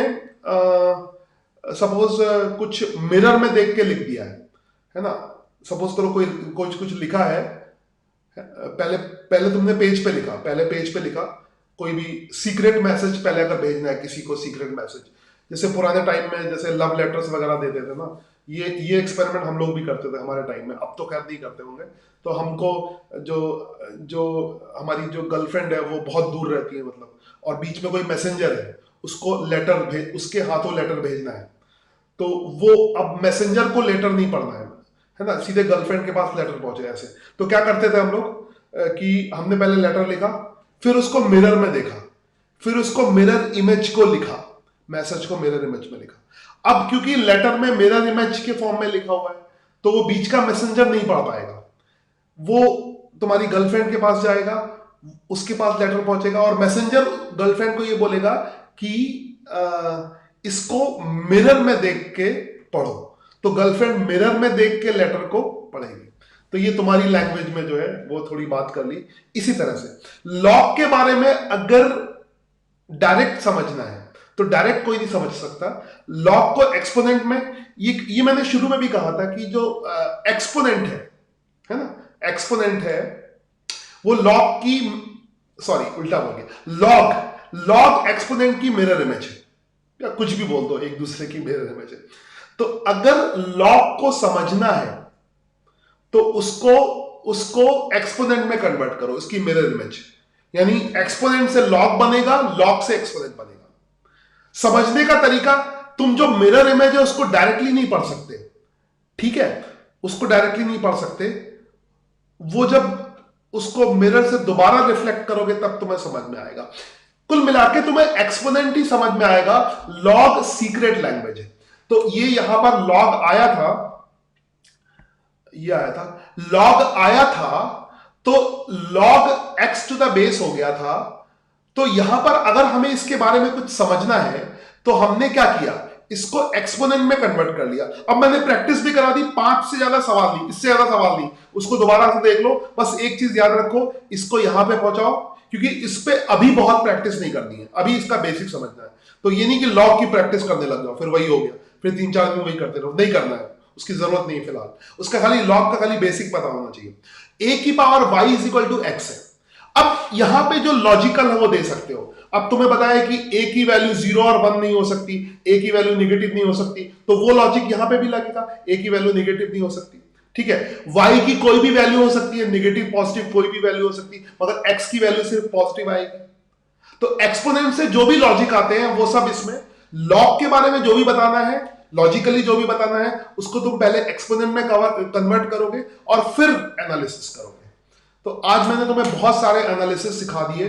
सपोज कुछ मिरर में देख के लिख दिया है ना। सपोज करो कोई कुछ लिखा है, पहले तुमने पेज पे लिखा, पहले पेज पे लिखा कोई भी सीक्रेट मैसेज, पहले अगर भेजना है किसी को सीक्रेट मैसेज, जैसे पुराने टाइम में जैसे लव लेटर्स वगैरह देते थे ना, ये एक्सपेरिमेंट हम लोग भी करते थे हमारे टाइम में, अब तो खैर नहीं करते होंगे। तो हमको जो हमारी जो गर्लफ्रेंड है वो बहुत दूर रहती है मतलब, और बीच में कोई मैसेंजर है, उसको उसके हाथों लेटर भेजना है, तो वो अब मैसेंजर को लेटर नहीं पढ़ना है ना, सीधे गर्लफ्रेंड के पास लेटर पहुंचे ऐसे। तो क्या करते थे हम लोग कि हमने पहले लेटर लिखा, फिर उसको मिरर में देखा, फिर उसको मिरर इमेज को लिखा, मैसेज को मिरर इमेज में लिखा। अब क्योंकि लेटर में मिरर इमेज के फॉर्म में लिखा हुआ है, तो वो बीच का मैसेंजर नहीं पढ़ पाएगा, वो तुम्हारी गर्लफ्रेंड के पास जाएगा, उसके पास लेटर पहुंचेगा, और मैसेंजर गर्लफ्रेंड को ये बोलेगा कि इसको मिरर में देख के पढ़ो, तो गर्लफ्रेंड मिरर में देख के लेटर को पढ़ेगी। तो ये तुम्हारी लैंग्वेज में जो है वो थोड़ी बात कर ली। इसी तरह से लॉग के बारे में अगर डायरेक्ट समझना है तो डायरेक्ट कोई नहीं समझ सकता। लॉग को एक्सपोनेंट में, ये मैंने शुरू में भी कहा था कि जो एक्सपोनेंट है ना, एक्सपोनेंट है वो लॉग की, सॉरी उल्टा बोल गया, लॉग एक्सपोनेंट की मिरर इमेज है, या कुछ भी बोल दो, एक दूसरे की मिरर इमेज है। तो अगर लॉग को समझना है तो उसको एक्सपोनेंट में कन्वर्ट करो, इसकी मिरर इमेज, यानी एक्सपोनेंट से लॉग बनेगा, लॉग से एक्सपोनेंट बनेगा। समझने का तरीका, तुम जो मिरर इमेज है उसको डायरेक्टली नहीं पढ़ सकते, ठीक है, उसको डायरेक्टली नहीं पढ़ सकते, वो जब उसको मिरर से दोबारा रिफ्लेक्ट करोगे तब तुम्हें समझ में आएगा। कुल मिलाके तुम्हें एक्सपोनेंट ही समझ में आएगा। लॉग सीक्रेट लैंग्वेज है। तो ये यहां पर लॉग आया था, ये आया था, लॉग आया था, तो log x to the base हो गया था। तो यहां पर अगर हमें इसके बारे में कुछ समझना है तो हमने क्या किया, इसको एक्सपोनेंट में कन्वर्ट कर लिया। अब मैंने प्रैक्टिस भी करा दी, 5 से ज्यादा सवाल नहीं, इससे ज्यादा सवाल नहीं, उसको दोबारा से देख लो। बस एक चीज याद रखो, इसको यहां पे पहुंचाओ, क्योंकि इस पे अभी बहुत प्रैक्टिस नहीं करनी है, अभी इसका बेसिक समझना है। तो ये नहीं कि लॉग की प्रैक्टिस करने लग जाओ फिर वही हो गया, फिर 3-4 दिन वही करते रहो, नहीं करना है, उसकी जरूरत नहीं है फिलहाल। उसका खाली लॉग का खाली बेसिक पता होना चाहिए। a की power y is equal to x है। अब यहां पे जो लॉजिकल है वो दे सकते हो। अब तुम्हें बताया कि a की वैल्यू 0 और 1 नहीं हो सकती, a की वैल्यू नेगेटिव नहीं हो सकती, तो वो लॉजिक यहां पे भी लगेगा, a की वैल्यू नेगेटिव नहीं हो सकती, ठीक है। y की कोई भी वैल्यू हो सकती है, नेगेटिव पॉजिटिव कोई भी वैल्यू हो सकती है, मगर x की वैल्यू सिर्फ पॉजिटिव आएगी। तो एक्सपोनेंट से जो भी लॉजिक आते हैं वो सब इसमें। लॉग के बारे में जो भी बताना है, लॉजिकली जो भी बताना है, उसको तुम पहले एक्सपोनेंट में कन्वर्ट करोगे और फिर एनालिसिस करोगे। तो आज मैंने तुम्हें बहुत सारे एनालिसिस सिखा दिए,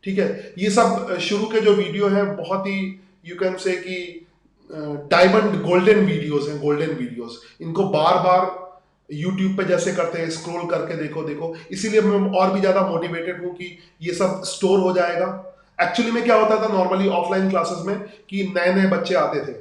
ठीक है। ये सब शुरू के जो वीडियो है बहुत ही यू कैन से कि डायमंड गोल्डन वीडियोस हैं, गोल्डन वीडियोस। इनको बार बार यूट्यूब पे जैसे करते हैं स्क्रॉल करके देखो, इसीलिए मैं और भी ज्यादा मोटिवेटेड हूं कि ये सब स्टोर हो जाएगा। एक्चुअली में क्या होता था नॉर्मली ऑफलाइन क्लासेस में कि नए नए बच्चे आते थे,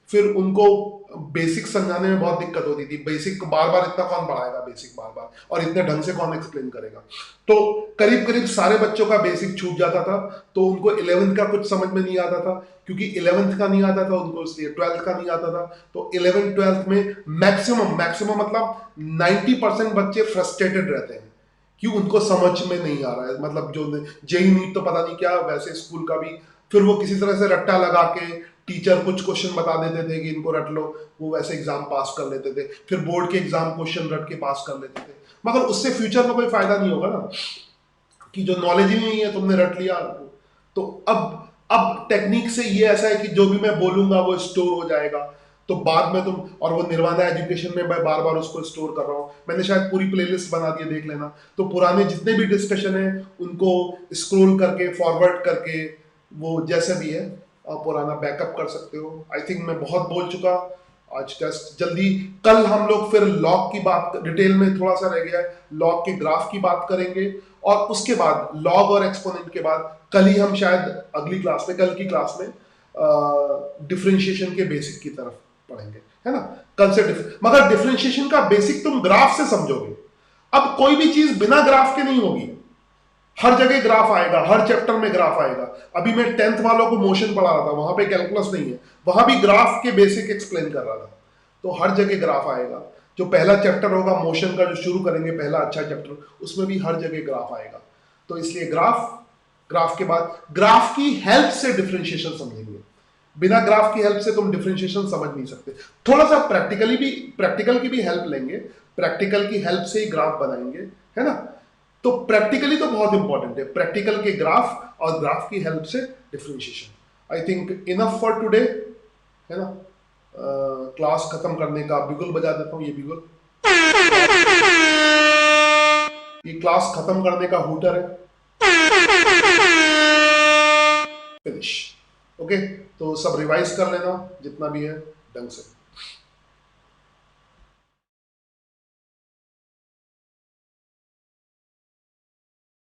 फिर उनको बेसिक समझाने में बहुत दिक्कत होती थी। बेसिक बार बार इतना कौन पढ़ाएगा, बेसिक बार बार, और इतने ढंग से कौन एक्सप्लेन करेगा। तो करीब करीब सारे बच्चों का बेसिक छूट जाता था, तो उनको 11th का कुछ समझ में नहीं आता था, क्योंकि 11th का नहीं आता था उनको, इसलिए 12th का नहीं आता था। तो 11th 12th में मैक्सिमम मैक्सिमम मतलब 90% बच्चे फ्रस्ट्रेटेड रहते हैं कि उनको समझ में नहीं आ रहा है। मतलब जो जेई नीट तो पता नहीं क्या, वैसे स्कूल का भी फिर वो किसी तरह से रट्टा लगा के टीचर कुछ क्वेश्चन बता देते थे कि इनको रट लो, वो वैसे एग्जाम पास कर लेते थे, फिर बोर्ड के एग्जाम क्वेश्चन रट के पास कर लेते थे। मगर उससे फ्यूचर में कोई फायदा नहीं होगा ना, कि जो नॉलेज ही नहीं है तुमने रट लिया। तो अब टेक्निक से ये ऐसा है कि जो भी मैं बोलूंगा वो स्टोर हो जाएगा, तो बाद में तुम, और वो निर्वाणा एजुकेशन में मैं बार बार उसको स्टोर कर रहा हूँ, मैंने शायद पूरी प्लेलिस्ट बना दी है, देख लेना। तो पुराने जितने भी डिस्कशन है उनको स्क्रॉल करके फॉरवर्ड करके वो जैसे भी है आप पुराना बैकअप कर सकते हो। आई थिंक मैं बहुत बोल चुका आज। टेस्ट जल्दी, कल हम लोग फिर लॉग की बात, डिटेल में थोड़ा सा रह गया है, लॉग के ग्राफ की बात करेंगे, और उसके बाद लॉग और एक्सपोनेंट के बाद कल ही हम शायद अगली क्लास में, कल की क्लास में डिफरेंशिएशन के बेसिक की तरफ पढ़ेंगे, है ना। कल से मगर डिफरेंशिएशन का बेसिक तुम ग्राफ से समझोगे। अब कोई भी चीज बिना ग्राफ के नहीं होगी, हर जगह ग्राफ आएगा, हर चैप्टर में ग्राफ आएगा। अभी मैं 10th वालों को मोशन पढ़ा रहा था, वहां पे कैलकुलस नहीं है, वहां भी ग्राफ के बेसिक एक्सप्लेन कर रहा था। तो हर जगह ग्राफ आएगा। जो पहला चैप्टर होगा मोशन का, जो शुरू करेंगे पहला अच्छा चैप्टर, उसमें भी हर जगह ग्राफ आएगा। तो इसलिए ग्राफ के बाद ग्राफ की हेल्प से डिफरेंशिएशन समझेंगे। बिना ग्राफ की हेल्प से तुम डिफरेंशिएशन समझ नहीं सकते। थोड़ा सा प्रैक्टिकल की भी हेल्प लेंगे, प्रैक्टिकल की हेल्प से ही ग्राफ बनाएंगे, है ना। तो प्रैक्टिकली तो बहुत इंपॉर्टेंट है, प्रैक्टिकल के ग्राफ और ग्राफ की हेल्प से differentiation. I think enough for today, है ना। क्लास खत्म करने का बिगुल बजा देता हूँ, ये बिगुल, ये क्लास खत्म करने का हूटर है। फिनिश। ओके, तो सब रिवाइज कर लेना जितना भी है ढंग से।